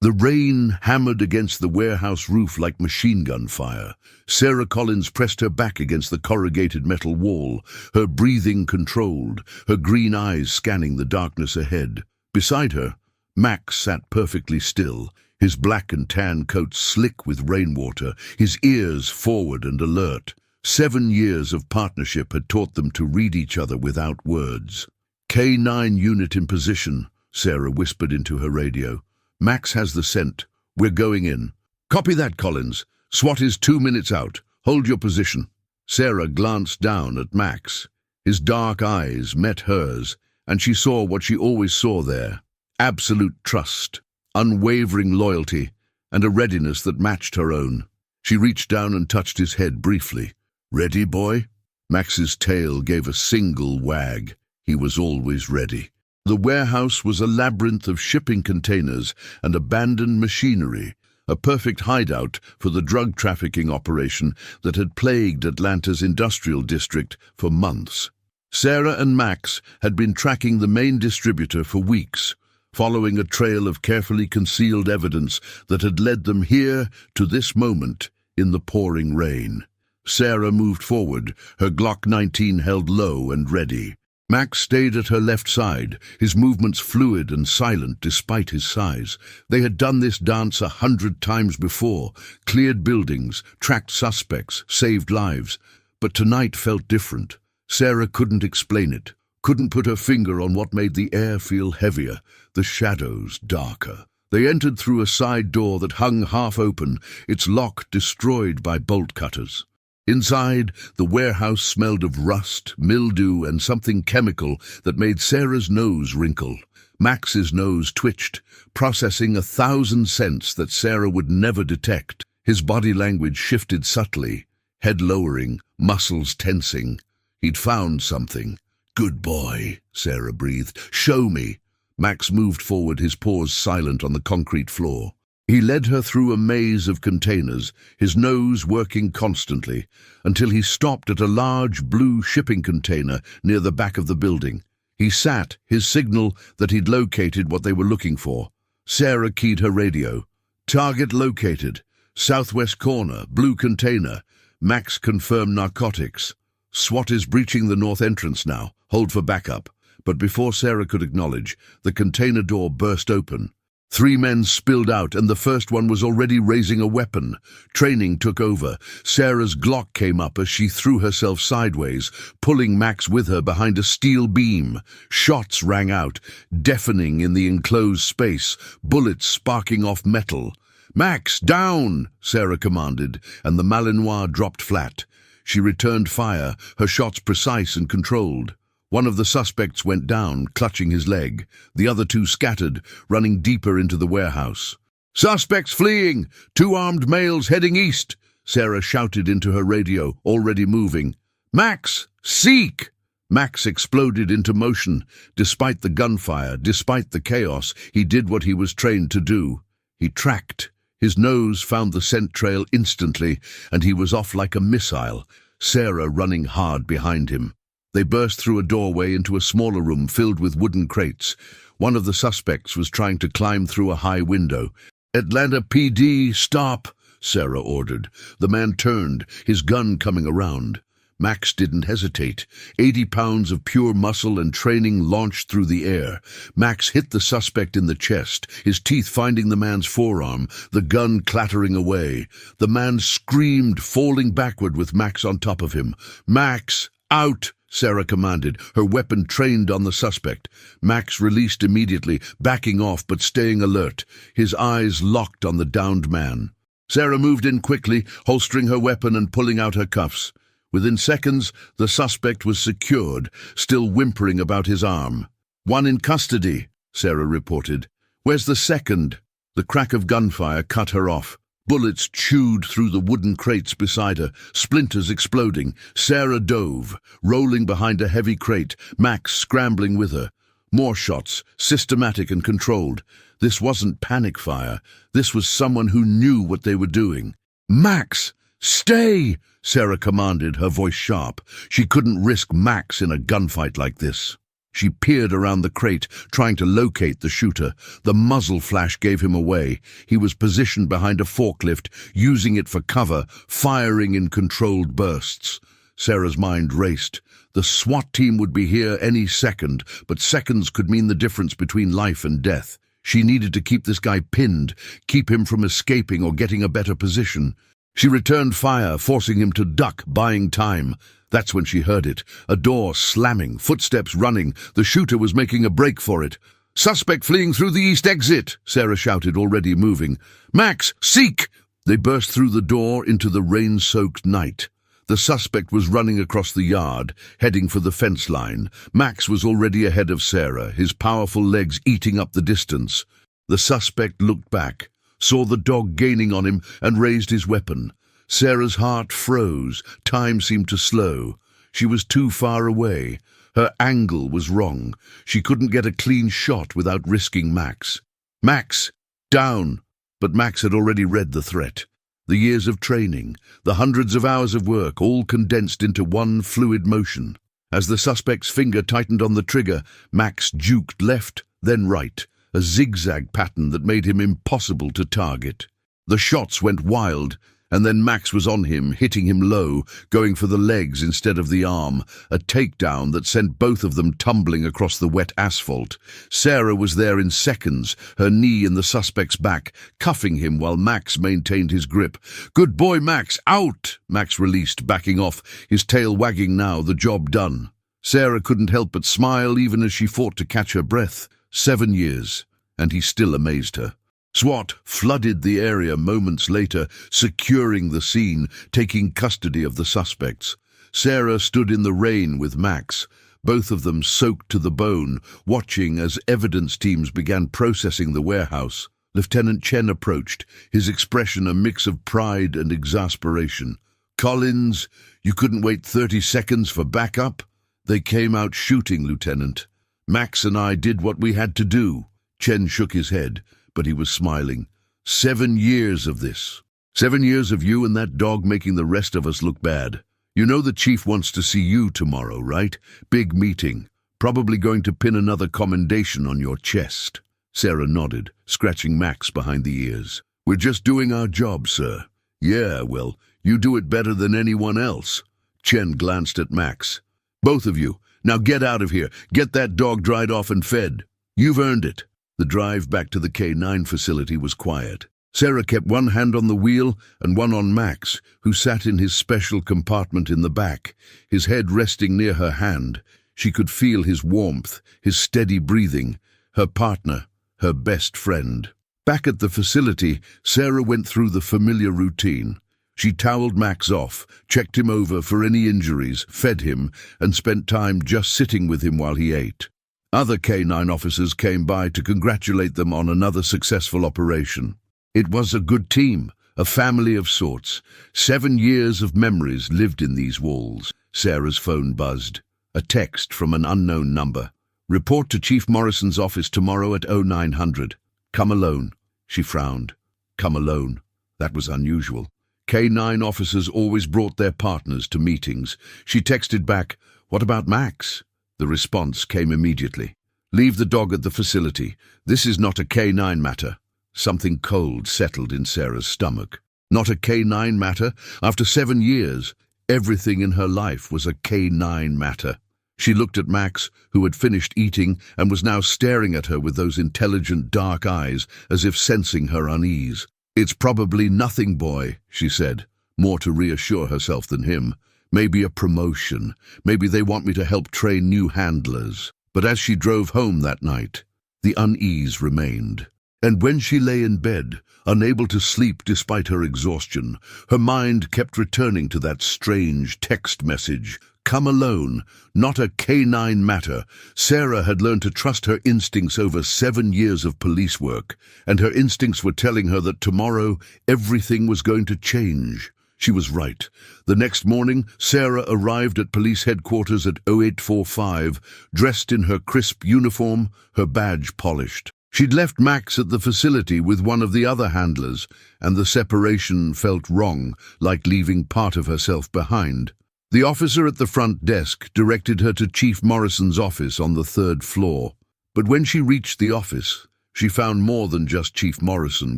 The rain hammered against the warehouse roof like machine gun fire. Sarah Collins pressed her back against the corrugated metal wall, her breathing controlled, her green eyes scanning the darkness ahead. Beside her, Max sat perfectly still, his black and tan coat slick with rainwater, his ears forward and alert. 7 years of partnership had taught them to read each other without words. "K9 unit in position," Sarah whispered into her radio. "Max has the scent. We're going in." "Copy that, Collins. SWAT is 2 minutes out. Hold your position." Sarah glanced down at Max. His dark eyes met hers, and she saw what she always saw there: absolute trust, unwavering loyalty, and a readiness that matched her own. She reached down and touched his head briefly. "Ready, boy?" Max's tail gave a single wag. He was always ready. The warehouse was a labyrinth of shipping containers and abandoned machinery, a perfect hideout for the drug trafficking operation that had plagued Atlanta's industrial district for months. Sarah and Max had been tracking the main distributor for weeks, following a trail of carefully concealed evidence that had led them here to this moment in the pouring rain. Sarah moved forward, her Glock 19 held low and ready. Max stayed at her left side, his movements fluid and silent despite his size. They had done this dance 100 times before, cleared buildings, tracked suspects, saved lives. But tonight felt different. Sarah couldn't explain it, couldn't put her finger on what made the air feel heavier, the shadows darker. They entered through a side door that hung half open, its lock destroyed by bolt cutters. Inside, the warehouse smelled of rust, mildew, and something chemical that made Sarah's nose wrinkle. Max's nose twitched, processing 1,000 scents that Sarah would never detect. His body language shifted subtly, head lowering, muscles tensing. He'd found something. "Good boy," Sarah breathed. "Show me." Max moved forward, his paws silent on the concrete floor. He led her through a maze of containers, his nose working constantly, until he stopped at a large blue shipping container near the back of the building. He sat, his signal that he'd located what they were looking for. Sarah keyed her radio. "Target located. Southwest corner, blue container." Max confirmed narcotics. "SWAT is breaching the north entrance now. Hold for backup." But before Sarah could acknowledge, the container door burst open. 3 men spilled out, and the first one was already raising a weapon. Training took over. Sarah's Glock came up as she threw herself sideways, pulling Max with her behind a steel beam. Shots rang out, deafening in the enclosed space, bullets sparking off metal. "Max, down!" Sarah commanded, and the Malinois dropped flat. She returned fire, her shots precise and controlled. One of the suspects went down, clutching his leg. The other 2 scattered, running deeper into the warehouse. "Suspects fleeing! 2 armed males heading east!" Sarah shouted into her radio, already moving. "Max, seek!" Max exploded into motion. Despite the gunfire, despite the chaos, he did what he was trained to do. He tracked. His nose found the scent trail instantly, and he was off like a missile, Sarah running hard behind him. They burst through a doorway into a smaller room filled with wooden crates. One of the suspects was trying to climb through a high window. "Atlanta PD, stop!" Sarah ordered. The man turned, his gun coming around. Max didn't hesitate. 80 pounds of pure muscle and training launched through the air. Max hit the suspect in the chest, his teeth finding the man's forearm, the gun clattering away. The man screamed, falling backward with Max on top of him. "Max, out!" Sarah commanded, her weapon trained on the suspect. Max released immediately, backing off but staying alert, his eyes locked on the downed man. Sarah moved in quickly, holstering her weapon and pulling out her cuffs. Within seconds, the suspect was secured, still whimpering about his arm. "One in custody," Sarah reported. "Where's the second?" The crack of gunfire cut her off. Bullets chewed through the wooden crates beside her, splinters exploding. Sarah dove, rolling behind a heavy crate, Max scrambling with her. More shots, systematic and controlled. This wasn't panic fire. This was someone who knew what they were doing. "Max, stay!" Sarah commanded, her voice sharp. She couldn't risk Max in a gunfight like this. She peered around the crate, trying to locate the shooter. The muzzle flash gave him away. He was positioned behind a forklift, using it for cover, firing in controlled bursts. Sarah's mind raced. The SWAT team would be here any second, but seconds could mean the difference between life and death. She needed to keep this guy pinned, keep him from escaping or getting a better position. She returned fire, forcing him to duck, buying time. That's when she heard it. A door slamming, footsteps running. The shooter was making a break for it. "Suspect fleeing through the east exit," Sarah shouted, already moving. "Max, seek!" They burst through the door into the rain-soaked night. The suspect was running across the yard, heading for the fence line. Max was already ahead of Sarah, his powerful legs eating up the distance. The suspect looked back, saw the dog gaining on him, and raised his weapon. Sarah's heart froze. Time seemed to slow. She was too far away. Her angle was wrong. She couldn't get a clean shot without risking Max. "Max! Down!" But Max had already read the threat. The years of training, the hundreds of hours of work, all condensed into one fluid motion. As the suspect's finger tightened on the trigger, Max juked left, then right, a zigzag pattern that made him impossible to target. The shots went wild, and then Max was on him, hitting him low, going for the legs instead of the arm, a takedown that sent both of them tumbling across the wet asphalt. Sarah was there in seconds, her knee in the suspect's back, cuffing him while Max maintained his grip. "Good boy, Max, out!" Max released, backing off, his tail wagging now, the job done. Sarah couldn't help but smile even as she fought to catch her breath. 7 years, and he still amazed her. SWAT flooded the area moments later, securing the scene, taking custody of the suspects. Sarah stood in the rain with Max, both of them soaked to the bone, watching as evidence teams began processing the warehouse. Lieutenant Chen approached, his expression a mix of pride and exasperation. "Collins, you couldn't wait 30 seconds for backup?" "They came out shooting, Lieutenant. Max and I did what we had to do." Chen shook his head, but he was smiling. 7 years of this. 7 years of you and that dog making the rest of us look bad. You know the chief wants to see you tomorrow, right? Big meeting. Probably going to pin another commendation on your chest. Sarah nodded, scratching Max behind the ears. "We're just doing our job, sir." "Yeah, well, you do it better than anyone else." Chen glanced at Max. "Both of you, now get out of here. Get that dog dried off and fed. You've earned it." The drive back to the K9 facility was quiet. Sarah kept one hand on the wheel and one on Max, who sat in his special compartment in the back, his head resting near her hand. She could feel his warmth, his steady breathing, her partner, her best friend. Back at the facility, Sarah went through the familiar routine. She toweled Max off, checked him over for any injuries, fed him, and spent time just sitting with him while he ate. Other K9 officers came by to congratulate them on another successful operation. It was a good team, a family of sorts. 7 years of memories lived in these walls. Sarah's phone buzzed. A text from an unknown number. "Report to Chief Morrison's office tomorrow at 0900. Come alone." She frowned. Come alone. That was unusual. K9 officers always brought their partners to meetings. She texted back, "What about Max?" The response came immediately. "Leave the dog at the facility. This is not a K9 matter." Something cold settled in Sarah's stomach. Not a K9 matter? After 7 years, everything in her life was a K9 matter. She looked at Max, who had finished eating and was now staring at her with those intelligent dark eyes, as if sensing her unease. "It's probably nothing, boy," she said, more to reassure herself than him. "Maybe a promotion. Maybe they want me to help train new handlers." But as she drove home that night, the unease remained. And when she lay in bed, unable to sleep despite her exhaustion, her mind kept returning to that strange text message. Come alone, not a K9 matter. Sarah had learned to trust her instincts over 7 years of police work, and her instincts were telling her that tomorrow everything was going to change. She was right. The next morning, Sarah arrived at police headquarters at 0845, dressed in her crisp uniform, her badge polished. She'd left Max at the facility with one of the other handlers, and the separation felt wrong, like leaving part of herself behind. The officer at the front desk directed her to Chief Morrison's office on the 3rd floor. But when she reached the office, she found more than just Chief Morrison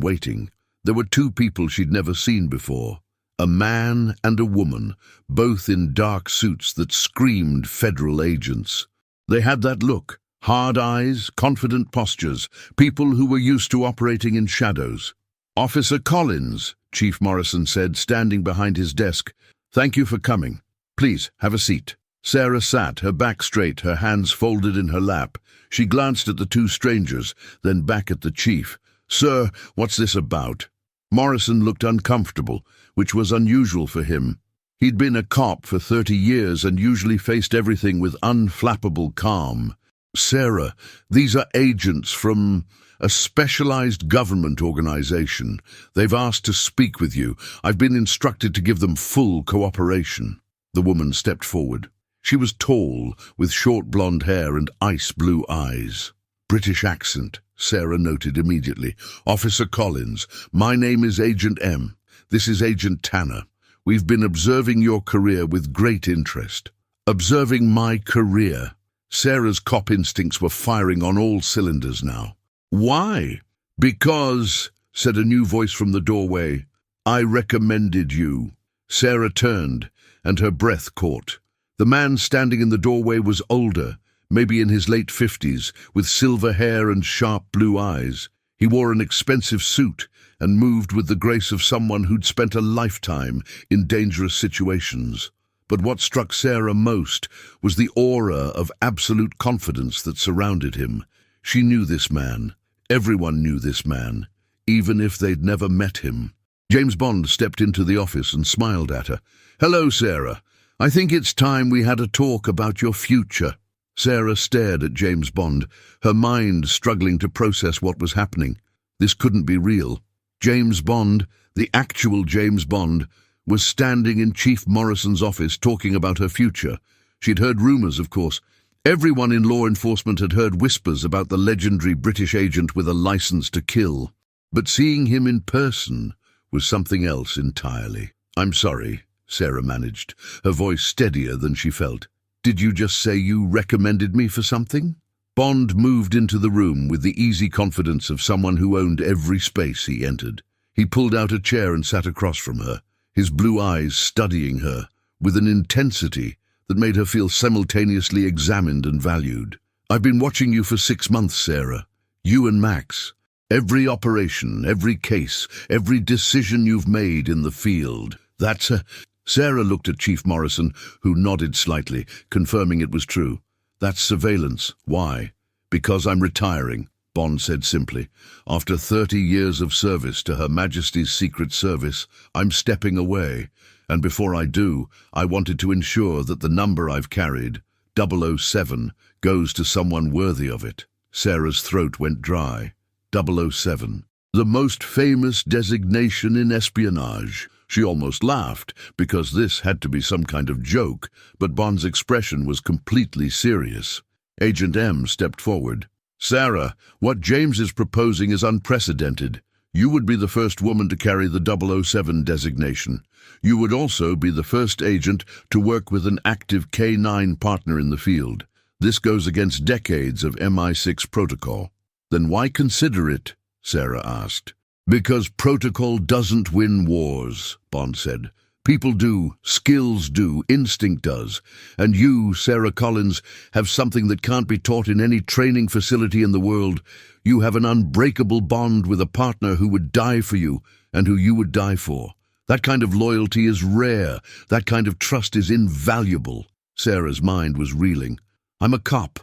waiting. There were 2 people she'd never seen before. A man and a woman, both in dark suits that screamed federal agents. They had that look, hard eyes, confident postures, people who were used to operating in shadows. "Officer Collins," Chief Morrison said, standing behind his desk. "Thank you for coming. Please, have a seat." Sarah sat, her back straight, her hands folded in her lap. She glanced at the 2 strangers, then back at the chief. "Sir, what's this about?" Morrison looked uncomfortable, which was unusual for him. He'd been a cop for 30 years and usually faced everything with unflappable calm. "Sarah, these are agents from a specialized government organization. They've asked to speak with you. I've been instructed to give them full cooperation." The woman stepped forward. She was tall, with short blonde hair and ice-blue eyes. British accent, Sarah noted immediately. "Officer Collins, my name is Agent M. This is Agent Tanner. We've been observing your career with great interest." "Observing my career?" Sarah's cop instincts were firing on all cylinders now. "Why?" "Because," said a new voice from the doorway, "I recommended you." Sarah turned, and her breath caught. The man standing in the doorway was older, maybe in his late 50s, with silver hair and sharp blue eyes. He wore an expensive suit and moved with the grace of someone who'd spent a lifetime in dangerous situations. But what struck Sarah most was the aura of absolute confidence that surrounded him. She knew this man. Everyone knew this man, even if they'd never met him. James Bond stepped into the office and smiled at her. "Hello, Sarah. I think it's time we had a talk about your future." Sarah stared at James Bond, her mind struggling to process what was happening. This couldn't be real. James Bond, the actual James Bond, was standing in Chief Morrison's office talking about her future. She'd heard rumors, of course. Everyone in law enforcement had heard whispers about the legendary British agent with a license to kill. But seeing him in person was something else entirely. "I'm sorry," Sarah managed, her voice steadier than she felt. "Did you just say you recommended me for something?" Bond moved into the room with the easy confidence of someone who owned every space he entered. He pulled out a chair and sat across from her, his blue eyes studying her, with an intensity that made her feel simultaneously examined and valued. "I've been watching you for 6 months, Sarah. You and Max. Every operation, every case, every decision you've made in the field. That's a..." Sarah looked at Chief Morrison, who nodded slightly, confirming it was true. "That's surveillance. Why?" "Because I'm retiring," Bond said simply. "After 30 years of service to Her Majesty's Secret Service, I'm stepping away. And before I do, I wanted to ensure that the number I've carried, 007, goes to someone worthy of it." Sarah's throat went dry. 007. The most famous designation in espionage. She almost laughed, because this had to be some kind of joke, but Bond's expression was completely serious. Agent M stepped forward. "Sarah, what James is proposing is unprecedented. You would be the first woman to carry the 007 designation. You would also be the first agent to work with an active K9 partner in the field. This goes against decades of MI6 protocol." "Then why consider it?" Sarah asked. "Because protocol doesn't win wars," Bond said. "People do, skills do, instinct does. And you, Sarah Collins, have something that can't be taught in any training facility in the world. You have an unbreakable bond with a partner who would die for you and who you would die for. That kind of loyalty is rare. That kind of trust is invaluable." Sarah's mind was reeling. "I'm a cop.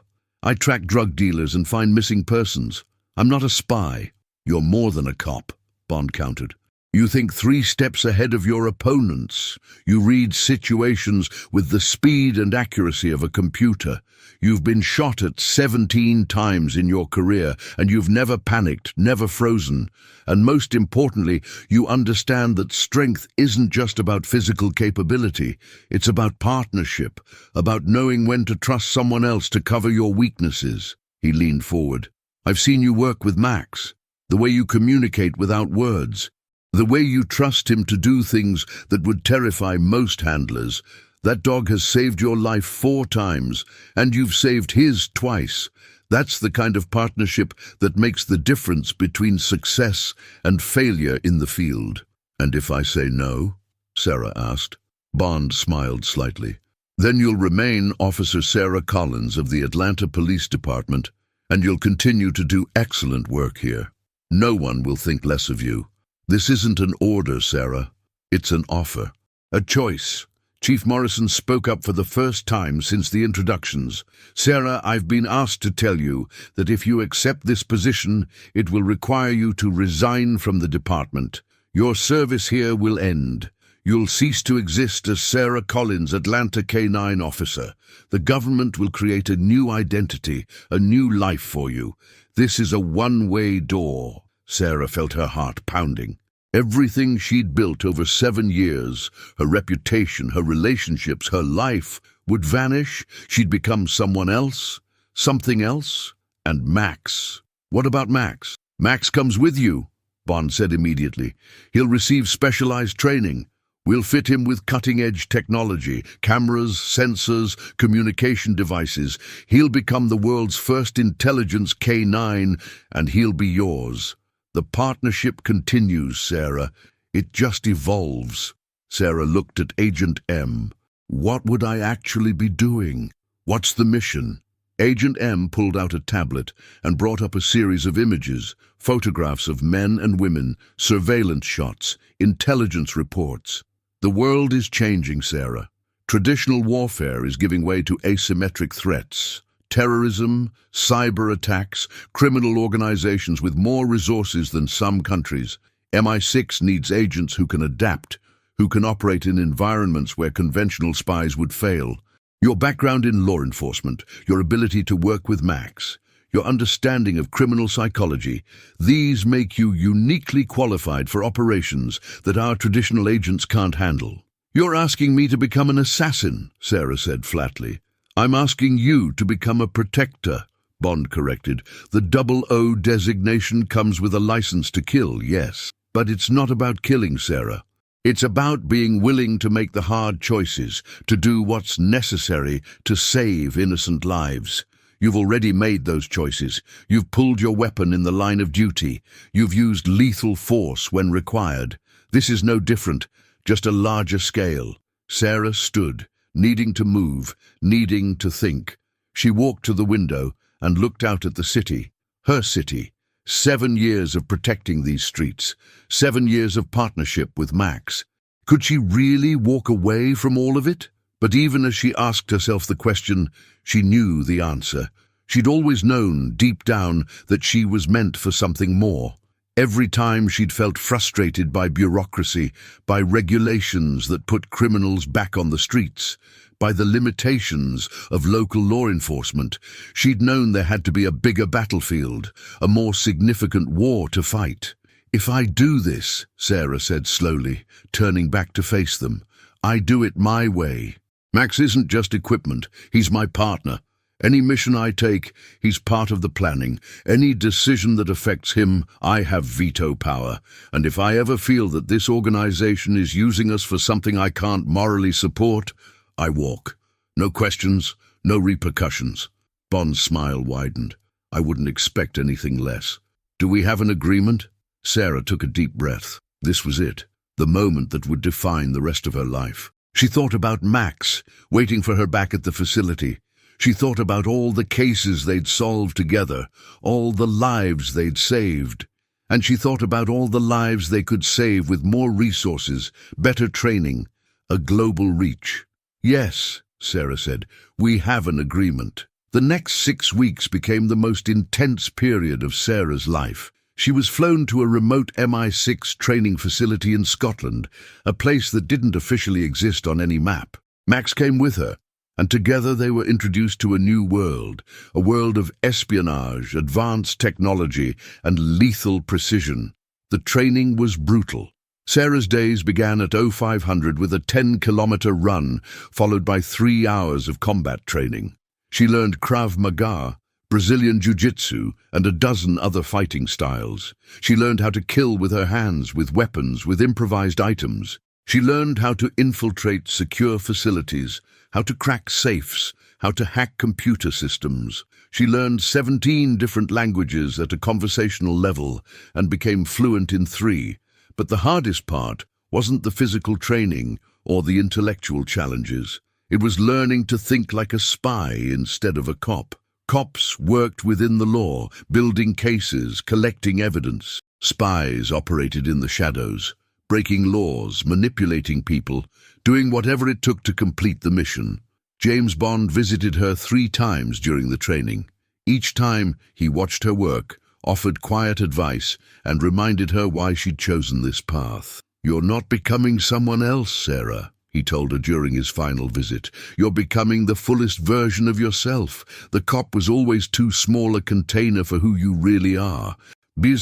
I track drug dealers and find missing persons. I'm not a spy." "You're more than a cop," Bond countered. "You think 3 steps ahead of your opponents. You read situations with the speed and accuracy of a computer. You've been shot at 17 times in your career, and you've never panicked, never frozen. And most importantly, you understand that strength isn't just about physical capability. It's about partnership, about knowing when to trust someone else to cover your weaknesses." He leaned forward. "I've seen you work with Max. The way you communicate without words. The way you trust him to do things that would terrify most handlers. That dog has saved your life 4 times, and you've saved his twice. That's the kind of partnership that makes the difference between success and failure in the field." "And if I say no?" Sarah asked. Bond smiled slightly. "Then you'll remain Officer Sarah Collins of the Atlanta Police Department, and you'll continue to do excellent work here. No one will think less of you. This isn't an order, Sarah. It's an offer. A choice." Chief Morrison spoke up for the first time since the introductions. "Sarah, I've been asked to tell you that if you accept this position, it will require you to resign from the department. Your service here will end. You'll cease to exist as Sarah Collins, Atlanta K-9 officer. The government will create a new identity, a new life for you. This is a one-way door." Sarah felt her heart pounding. Everything she'd built over 7 years, her reputation, her relationships, her life, would vanish. She'd become someone else, something else. And Max. What about Max? "Max comes with you," Bond said immediately. "He'll receive specialized training. We'll fit him with cutting-edge technology, cameras, sensors, communication devices. He'll become the world's first intelligence K-9, and he'll be yours. The partnership continues, Sarah. It just evolves." Sarah looked at Agent M. "What would I actually be doing? What's the mission?" Agent M pulled out a tablet and brought up a series of images, photographs of men and women, surveillance shots, intelligence reports. "The world is changing, Sarah. Traditional warfare is giving way to asymmetric threats. Terrorism, cyber attacks, criminal organizations with more resources than some countries. MI6 needs agents who can adapt, who can operate in environments where conventional spies would fail. Your background in law enforcement, your ability to work with Max, your understanding of criminal psychology, these make you uniquely qualified for operations that our traditional agents can't handle." "You're asking me to become an assassin," Sarah said flatly. "I'm asking you to become a protector," Bond corrected. "The 00 designation comes with a license to kill, yes. But it's not about killing, Sarah. It's about being willing to make the hard choices, to do what's necessary to save innocent lives. You've already made those choices. You've pulled your weapon in the line of duty. You've used lethal force when required. This is no different, just a larger scale." Sarah stood, needing to move, needing to think. She walked to the window and looked out at the city, her city. 7 years of protecting these streets, 7 years of partnership with Max. Could she really walk away from all of it? But even as she asked herself the question, she knew the answer. She'd always known, deep down, that she was meant for something more. Every time she'd felt frustrated by bureaucracy, by regulations that put criminals back on the streets, by the limitations of local law enforcement, she'd known there had to be a bigger battlefield, a more significant war to fight. "If I do this," Sarah said slowly, turning back to face them, "I do it my way. Max isn't just equipment, he's my partner. Any mission I take, he's part of the planning. Any decision that affects him, I have veto power. And if I ever feel that this organization is using us for something I can't morally support, I walk. No questions, no repercussions." Bond's smile widened. "I wouldn't expect anything less. Do we have an agreement?" Sarah took a deep breath. This was it, the moment that would define the rest of her life. She thought about Max, waiting for her back at the facility. She thought about all the cases they'd solved together, all the lives they'd saved. And she thought about all the lives they could save with more resources, better training, a global reach. "Yes," Sarah said, "we have an agreement." The next 6 weeks became the most intense period of Sarah's life. She was flown to a remote MI6 training facility in Scotland, a place that didn't officially exist on any map. Max came with her, and together they were introduced to a new world, a world of espionage, advanced technology, and lethal precision. The training was brutal. Sarah's days began at 0500 with a 10-kilometer run, followed by 3 hours of combat training. She learned Krav Maga, Brazilian Jiu-Jitsu, and a dozen other fighting styles. She learned how to kill with her hands, with weapons, with improvised items. She learned how to infiltrate secure facilities, how to crack safes, how to hack computer systems. She learned 17 different languages at a conversational level and became fluent in 3. But the hardest part wasn't the physical training or the intellectual challenges. It was learning to think like a spy instead of a cop. Cops worked within the law, building cases, collecting evidence. Spies operated in the shadows, breaking laws, manipulating people, doing whatever it took to complete the mission. James Bond visited her 3 times during the training. Each time, he watched her work, offered quiet advice, and reminded her why she'd chosen this path. "You're not becoming someone else, Sarah," he told her during his final visit. "You're becoming the fullest version of yourself. The cop was always too small a container for who you really are."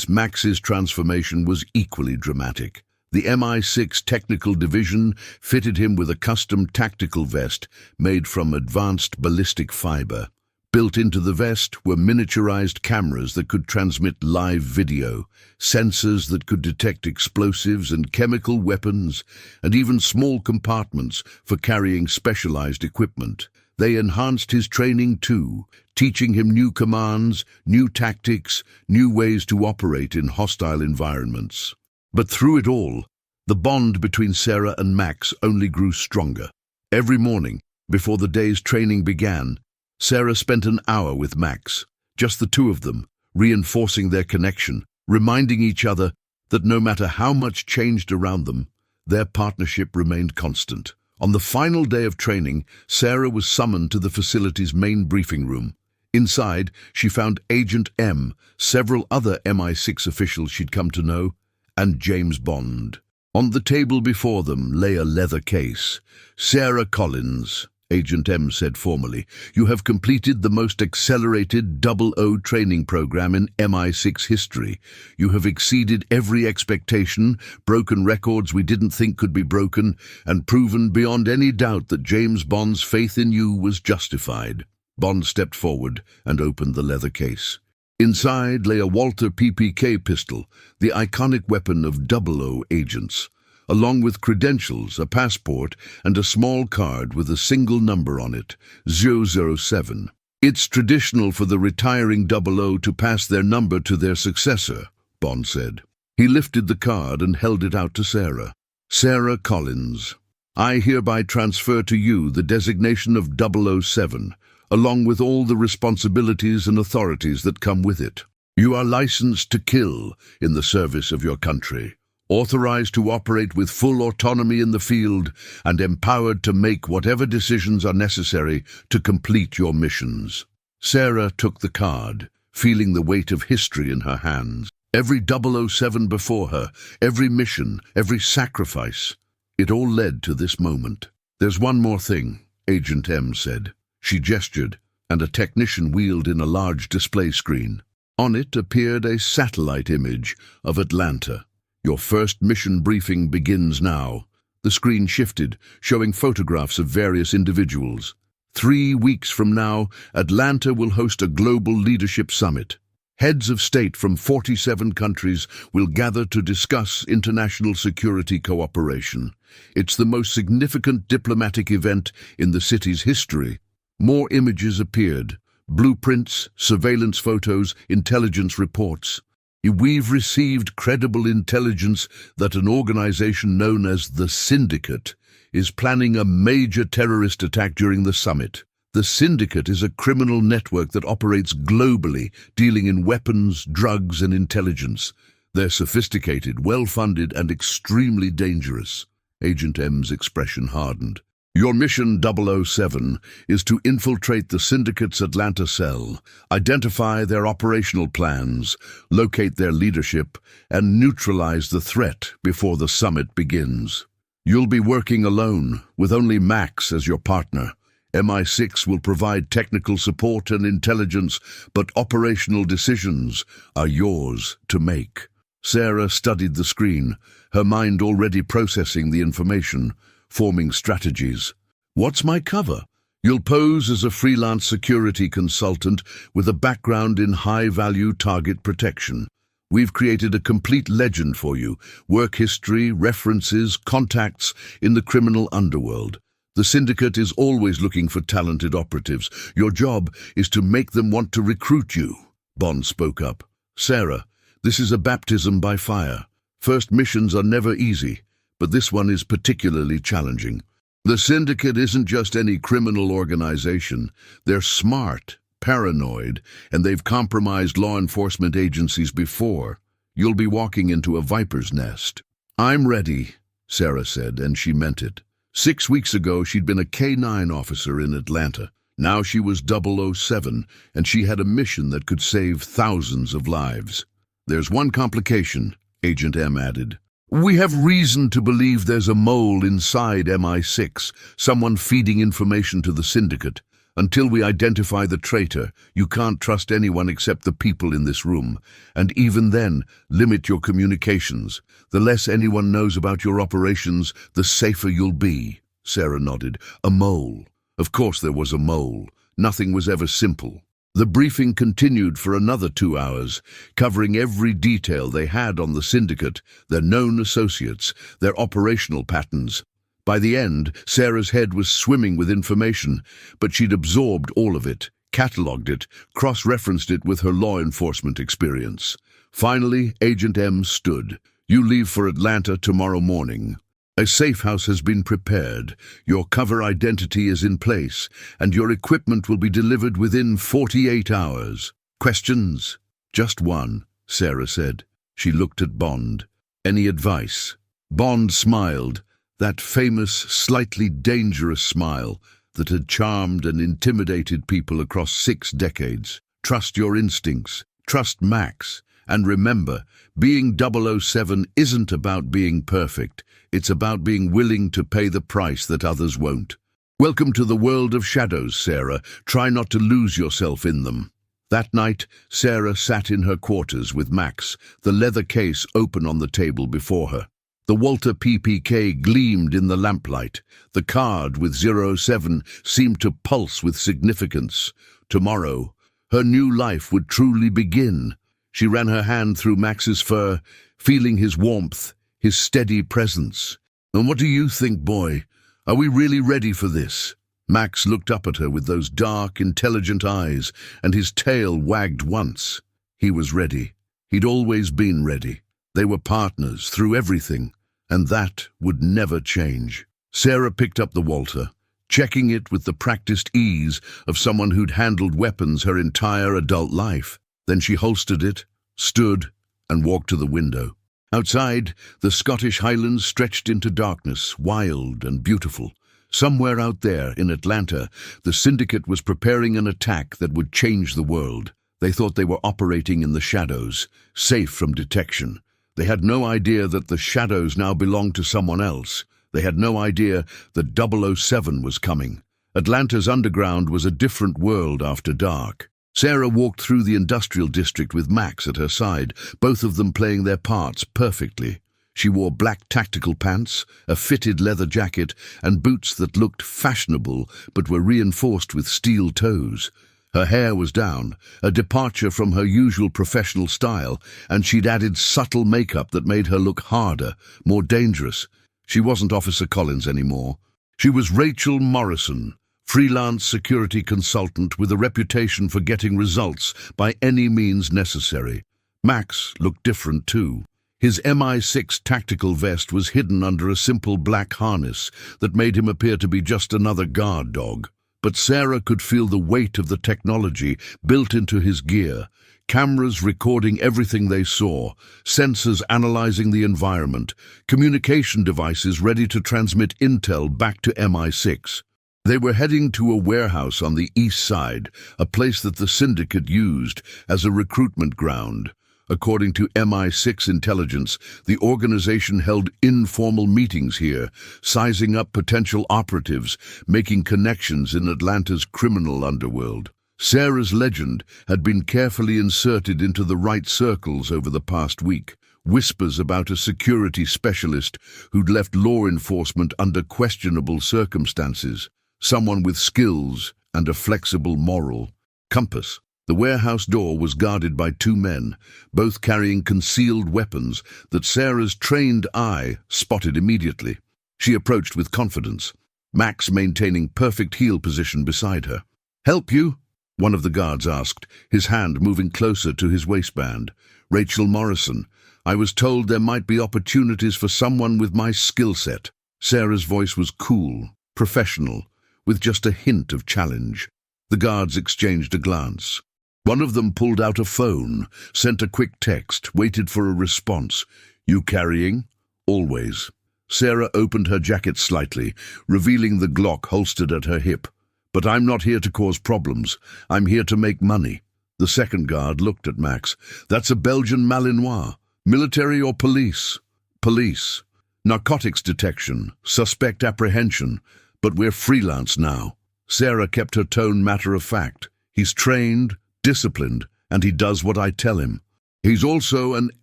Max's transformation was equally dramatic. The MI6 Technical Division fitted him with a custom tactical vest made from advanced ballistic fiber. Built into the vest were miniaturized cameras that could transmit live video, sensors that could detect explosives and chemical weapons, and even small compartments for carrying specialized equipment. They enhanced his training too, teaching him new commands, new tactics, new ways to operate in hostile environments. But through it all, the bond between Sarah and Max only grew stronger. Every morning, before the day's training began, Sarah spent an hour with Max, just the two of them, reinforcing their connection, reminding each other that no matter how much changed around them, their partnership remained constant. On the final day of training, Sarah was summoned to the facility's main briefing room. Inside, she found Agent M, several other MI6 officials she'd come to know, and James Bond. On the table before them lay a leather case. "Sarah Collins," Agent M said formally, "you have completed the most accelerated 00 training program in MI6 history. You have exceeded every expectation, broken records we didn't think could be broken, and proven beyond any doubt that James Bond's faith in you was justified." Bond stepped forward and opened the leather case. Inside lay a Walter PPK pistol, the iconic weapon of 00 agents, along with credentials, a passport, and a small card with a single number on it, 007. "It's traditional for the retiring 00 to pass their number to their successor," Bond said. He lifted the card and held it out to Sarah. "Sarah Collins, I hereby transfer to you the designation of 007, along with all the responsibilities and authorities that come with it. You are licensed to kill in the service of your country, authorized to operate with full autonomy in the field, and empowered to make whatever decisions are necessary to complete your missions." Sarah took the card, feeling the weight of history in her hands. Every 007 before her, every mission, every sacrifice, it all led to this moment. "There's one more thing," Agent M said. She gestured, and a technician wheeled in a large display screen. On it appeared a satellite image of Atlanta. "Your first mission briefing begins now." The screen shifted, showing photographs of various individuals. 3 weeks from now, Atlanta will host a global leadership summit. Heads of state from 47 countries will gather to discuss international security cooperation. It's the most significant diplomatic event in the city's history. More images appeared: blueprints, surveillance photos, intelligence reports. "We've received credible intelligence that an organization known as the Syndicate is planning a major terrorist attack during the summit. The Syndicate is a criminal network that operates globally, dealing in weapons, drugs, and intelligence. They're sophisticated, well-funded, and extremely dangerous." Agent M's expression hardened. "Your mission, 007, is to infiltrate the Syndicate's Atlanta cell, identify their operational plans, locate their leadership, and neutralize the threat before the summit begins. You'll be working alone, with only Max as your partner. MI6 will provide technical support and intelligence, but operational decisions are yours to make." Sarah studied the screen, her mind already processing the information, forming strategies. "What's my cover?" "You'll pose as a freelance security consultant with a background in high-value target protection. We've created a complete legend for you, work history, references, contacts in the criminal underworld. The Syndicate is always looking for talented operatives. Your job is to make them want to recruit you." Bond spoke up. "Sarah, this is a baptism by fire. First missions are never easy, but this one is particularly challenging. The Syndicate isn't just any criminal organization. They're smart, paranoid, and they've compromised law enforcement agencies before. You'll be walking into a viper's nest." "I'm ready," Sarah said, and she meant it. 6 weeks ago, she'd been a K-9 officer in Atlanta. Now she was 007, and she had a mission that could save thousands of lives. "There's one complication," Agent M added. "We have reason to believe there's a mole inside MI6, someone feeding information to the Syndicate. Until we identify the traitor, you can't trust anyone except the people in this room. And even then, limit your communications. The less anyone knows about your operations, the safer you'll be." Sarah nodded. "A mole. Of course there was a mole. Nothing was ever simple." The briefing continued for another 2 hours, covering every detail they had on the Syndicate, their known associates, their operational patterns. By the end, Sarah's head was swimming with information, but she'd absorbed all of it, catalogued it, cross-referenced it with her law enforcement experience. Finally, Agent M stood. "You leave for Atlanta tomorrow morning. A safe house has been prepared, your cover identity is in place, and your equipment will be delivered within 48 hours. Questions?" "Just one," Sarah said. She looked at Bond. "Any advice?" Bond smiled, that famous, slightly dangerous smile that had charmed and intimidated people across 6 decades. "Trust your instincts, trust Max, and remember, being 007 isn't about being perfect. It's about being willing to pay the price that others won't. Welcome to the world of shadows, Sarah. Try not to lose yourself in them." That night, Sarah sat in her quarters with Max, the leather case open on the table before her. The Walter PPK gleamed in the lamplight. The card with 07 seemed to pulse with significance. Tomorrow, her new life would truly begin. She ran her hand through Max's fur, feeling his warmth, his steady presence. "And what do you think, boy? Are we really ready for this?" Max looked up at her with those dark, intelligent eyes, and his tail wagged once. He was ready. He'd always been ready. They were partners through everything, and that would never change. Sarah picked up the Walter, checking it with the practiced ease of someone who'd handled weapons her entire adult life. Then she holstered it, stood, and walked to the window. Outside, the Scottish Highlands stretched into darkness, wild and beautiful. Somewhere out there, in Atlanta, the Syndicate was preparing an attack that would change the world. They thought they were operating in the shadows, safe from detection. They had no idea that the shadows now belonged to someone else. They had no idea that 007 was coming. Atlanta's underground was a different world after dark. Sarah walked through the industrial district with Max at her side, both of them playing their parts perfectly. She wore black tactical pants, a fitted leather jacket, and boots that looked fashionable but were reinforced with steel toes. Her hair was down, a departure from her usual professional style, and she'd added subtle makeup that made her look harder, more dangerous. She wasn't Officer Collins anymore. She was Rachel Morrison, freelance security consultant with a reputation for getting results by any means necessary. Max looked different too. His MI6 tactical vest was hidden under a simple black harness that made him appear to be just another guard dog. But Sarah could feel the weight of the technology built into his gear, cameras recording everything they saw, sensors analyzing the environment, communication devices ready to transmit intel back to MI6. They were heading to a warehouse on the east side, a place that the Syndicate used as a recruitment ground. According to MI6 intelligence, the organization held informal meetings here, sizing up potential operatives, making connections in Atlanta's criminal underworld. Sarah's legend had been carefully inserted into the right circles over the past week. Whispers about a security specialist who'd left law enforcement under questionable circumstances, someone with skills and a flexible moral compass. The warehouse door was guarded by two men, both carrying concealed weapons that Sarah's trained eye spotted immediately. She approached with confidence, Max maintaining perfect heel position beside her. "Help you?" one of the guards asked, his hand moving closer to his waistband. "Rachel Morrison, I was told there might be opportunities for someone with my skill set." Sarah's voice was cool, professional, with just a hint of challenge. The guards exchanged a glance. One of them pulled out a phone, sent a quick text, waited for a response. "You carrying?" "Always." Sarah opened her jacket slightly, revealing the Glock holstered at her hip. "But I'm not here to cause problems. I'm here to make money." The second guard looked at Max. "That's a Belgian Malinois. Military or police?" "Police. Narcotics detection, suspect apprehension, but we're freelance now." Sarah kept her tone matter-of-fact. "He's trained, disciplined, and he does what I tell him. He's also an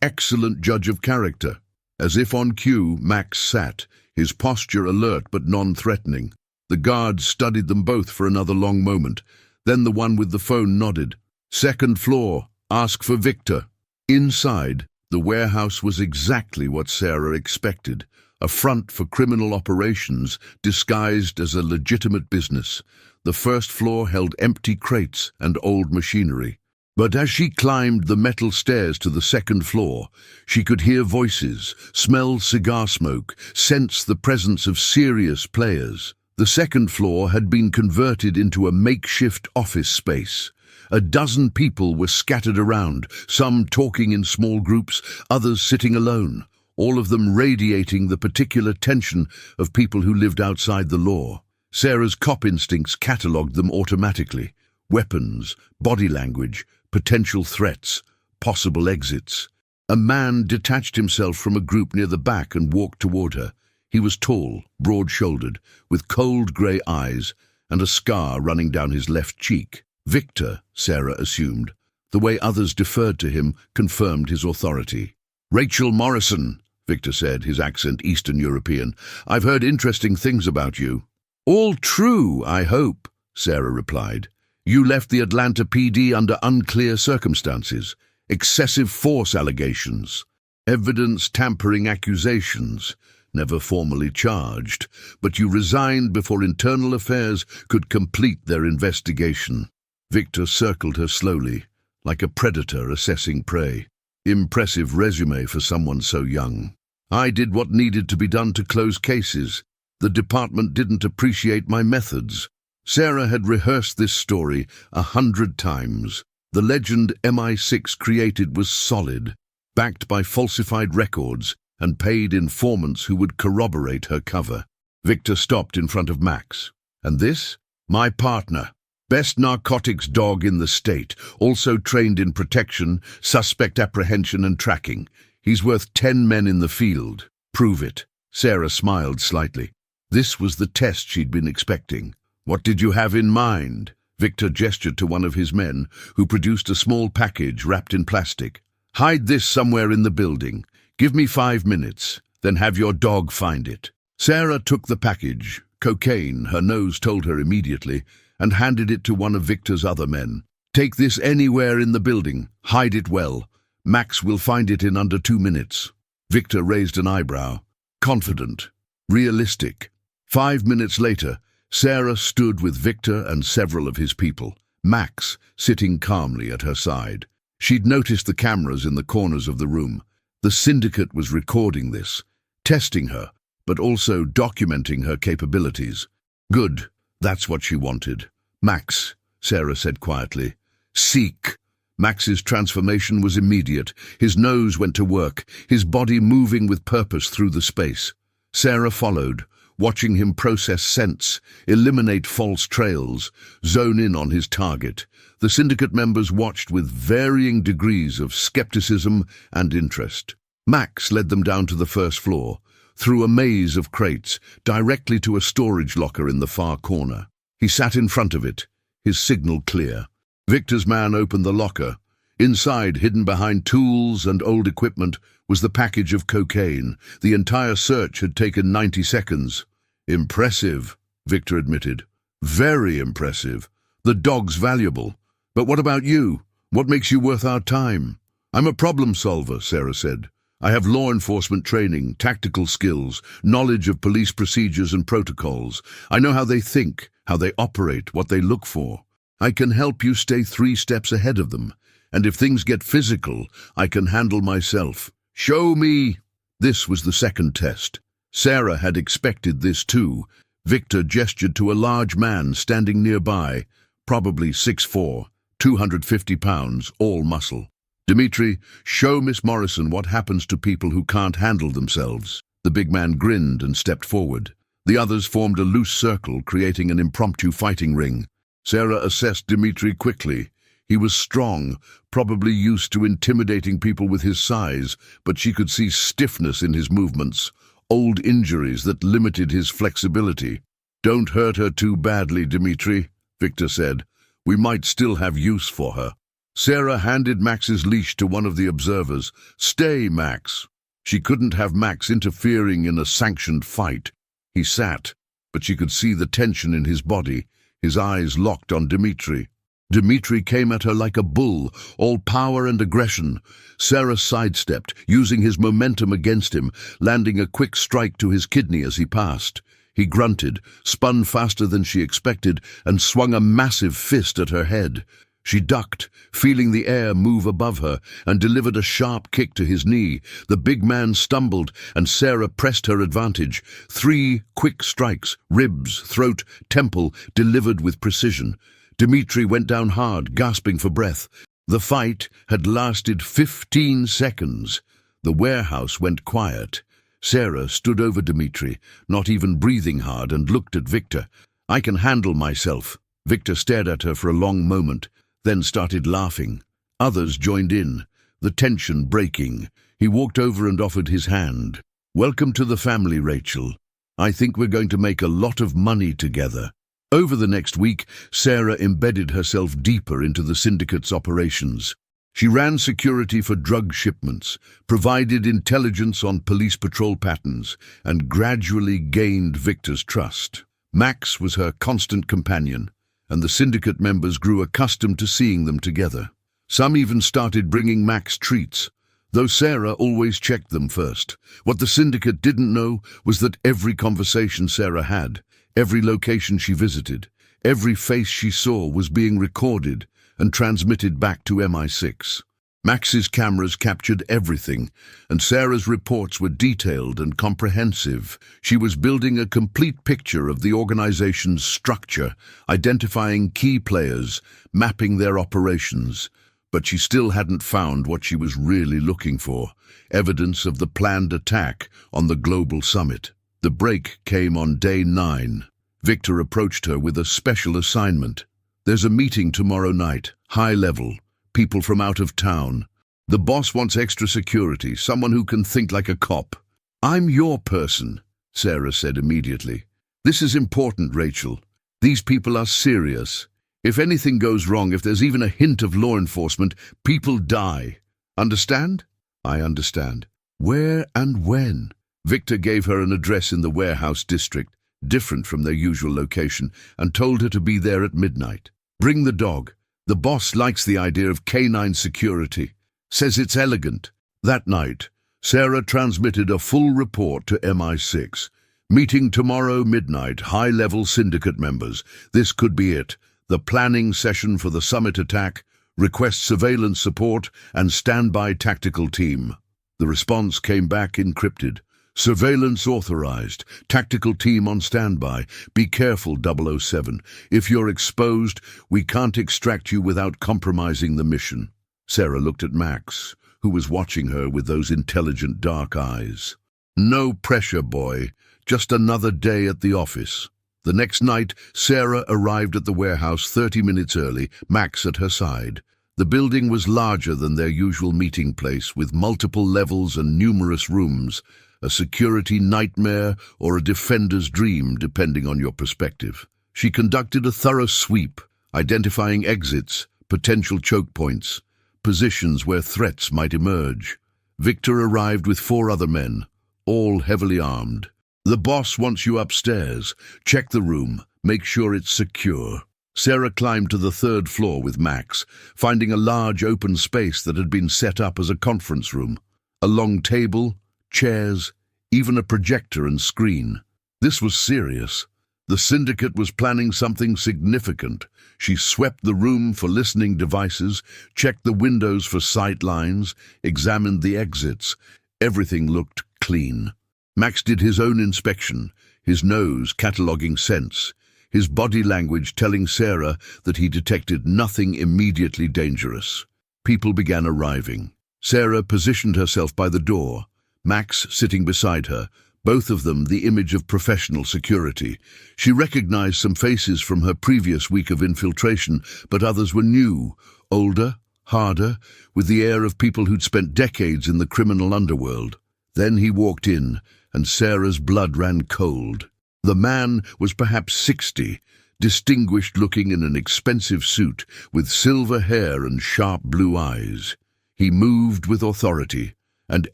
excellent judge of character." As if on cue, Max sat, his posture alert but non-threatening. The guards studied them both for another long moment. Then the one with the phone nodded. "Second floor, ask for Victor." Inside, the warehouse was exactly what Sarah expected, a front for criminal operations disguised as a legitimate business. The first floor held empty crates and old machinery. But as she climbed the metal stairs to the second floor, she could hear voices, smell cigar smoke, sense the presence of serious players. The second floor had been converted into a makeshift office space. A dozen people were scattered around, some talking in small groups, others sitting alone, all of them radiating the particular tension of people who lived outside the law. Sarah's cop instincts catalogued them automatically. Weapons, body language, potential threats, possible exits. A man detached himself from a group near the back and walked toward her. He was tall, broad-shouldered, with cold grey eyes and a scar running down his left cheek. Victor, Sarah assumed. The way others deferred to him confirmed his authority. "Rachel Morrison," Victor said, his accent Eastern European. "I've heard interesting things about you." "All true, I hope," Sarah replied. "You left the Atlanta PD under unclear circumstances. Excessive force allegations. Evidence tampering accusations. Never formally charged, but you resigned before internal affairs could complete their investigation." Victor circled her slowly, like a predator assessing prey. "Impressive resume for someone so young. I did what needed to be done to close cases. The department didn't appreciate my methods." Sarah had rehearsed this story 100 times. The legend MI6 created was solid, backed by falsified records and paid informants who would corroborate her cover. Victor stopped in front of Max. "And this? My partner. Best narcotics dog in the state, also trained in protection, suspect apprehension and tracking. He's worth 10 men in the field." "Prove it." Sarah smiled slightly. This was the test she'd been expecting. "What did you have in mind?" Victor gestured to one of his men, who produced a small package wrapped in plastic. "Hide this somewhere in the building. Give me 5 minutes, then have your dog find it." Sarah took the package, cocaine, her nose told her immediately, and handed it to one of Victor's other men. "Take this anywhere in the building. Hide it well. Max will find it in under 2 minutes." Victor raised an eyebrow. Confident. Realistic. 5 minutes later, Sarah stood with Victor and several of his people, Max sitting calmly at her side. She'd noticed the cameras in the corners of the room. The Syndicate was recording this, testing her, but also documenting her capabilities. Good. That's what she wanted. "Max," Sarah said quietly. "Seek." Max's transformation was immediate. His nose went to work, his body moving with purpose through the space. Sarah followed, watching him process scents, eliminate false trails, zone in on his target. The Syndicate members watched with varying degrees of skepticism and interest. Max led them down to the first floor, through a maze of crates, directly to a storage locker in the far corner. He sat in front of it, his signal clear. Victor's man opened the locker. Inside, hidden behind tools and old equipment, was the package of cocaine. The entire search had taken 90 seconds. "Impressive," Victor admitted. "Very impressive. The dog's valuable. But what about you? What makes you worth our time? I'm a problem solver, Sarah said. I have law enforcement training, tactical skills, knowledge of police procedures and protocols. I know how they think, how they operate, what they look for. I can help you stay 3 steps ahead of them. And if things get physical, I can handle myself. Show me! This was the second test. Sarah had expected this too. Victor gestured to a large man standing nearby, probably 6'4", 250 pounds, all muscle. Dimitri, show Miss Morrison what happens to people who can't handle themselves. The big man grinned and stepped forward. The others formed a loose circle, creating an impromptu fighting ring. Sarah assessed Dimitri quickly. He was strong, probably used to intimidating people with his size, but she could see stiffness in his movements, old injuries that limited his flexibility. Don't hurt her too badly, Dimitri, Victor said. We might still have use for her. Sarah handed Max's leash to one of the observers. Stay, Max. She couldn't have Max interfering in a sanctioned fight. He sat, but she could see the tension in his body, his eyes locked on Dimitri. Dimitri came at her like a bull, all power and aggression. Sarah sidestepped, using his momentum against him, landing a quick strike to his kidney as he passed. He grunted, spun faster than she expected, and swung a massive fist at her head. She ducked, feeling the air move above her, and delivered a sharp kick to his knee. The big man stumbled, and Sarah pressed her advantage. 3 quick strikes, ribs, throat, temple, delivered with precision. Dimitri went down hard, gasping for breath. The fight had lasted 15 seconds. The warehouse went quiet. Sarah stood over Dimitri, not even breathing hard, and looked at Victor. I can handle myself. Victor stared at her for a long moment, then started laughing. Others joined in, the tension breaking. He walked over and offered his hand. Welcome to the family, Rachel. I think we're going to make a lot of money together. Over the next week, Sarah embedded herself deeper into the Syndicate's operations. She ran security for drug shipments, provided intelligence on police patrol patterns, and gradually gained Victor's trust. Max was her constant companion, and the Syndicate members grew accustomed to seeing them together. Some even started bringing Max treats, though Sarah always checked them first. What the Syndicate didn't know was that every conversation Sarah had, every location she visited, every face she saw was being recorded and transmitted back to MI6. Max's cameras captured everything, and Sarah's reports were detailed and comprehensive. She was building a complete picture of the organization's structure, identifying key players, mapping their operations. But she still hadn't found what she was really looking for, evidence of the planned attack on the global summit. The break came on day 9. Victor approached her with a special assignment. There's a meeting tomorrow night, high level, people from out of town. The boss wants extra security, someone who can think like a cop. I'm your person, Sarah said immediately. This is important, Rachel. These people are serious. If anything goes wrong, if there's even a hint of law enforcement, people die. Understand? I understand. Where and when? Victor gave her an address in the warehouse district, different from their usual location, and told her to be there at midnight. Bring the dog. The boss likes the idea of canine security. Says it's elegant. That night, Sarah transmitted a full report to MI6. Meeting tomorrow midnight, high-level Syndicate members. This could be it. The planning session for the summit attack, request surveillance support, and standby tactical team. The response came back encrypted. Surveillance authorized. Tactical team on standby. Be careful, 007. If you're exposed, we can't extract you without compromising the mission. Sarah looked at Max, who was watching her with those intelligent dark eyes. No pressure, boy. Just another day at the office. The next night, Sarah arrived at the warehouse 30 minutes early, Max at her side. The building was larger than their usual meeting place, with multiple levels and numerous rooms. A security nightmare or a defender's dream, depending on your perspective. She conducted a thorough sweep, identifying exits, potential choke points, positions where threats might emerge. Victor arrived with 4 other men, all heavily armed. The boss wants you upstairs. Check the room. Make sure it's secure. Sarah climbed to the third floor with Max, finding a large open space that had been set up as a conference room. A long table, chairs, even a projector and screen. This was serious. The Syndicate was planning something significant. She swept the room for listening devices, checked the windows for sight lines, examined the exits. Everything looked clean. Max did his own inspection, his nose cataloguing scents, his body language telling Sarah that he detected nothing immediately dangerous. People began arriving. Sarah positioned herself by the door, Max sitting beside her, both of them the image of professional security. She recognized some faces from her previous week of infiltration, but others were new, older, harder, with the air of people who'd spent decades in the criminal underworld. Then he walked in, and Sarah's blood ran cold. The man was perhaps 60, distinguished-looking in an expensive suit, with silver hair and sharp blue eyes. He moved with authority, and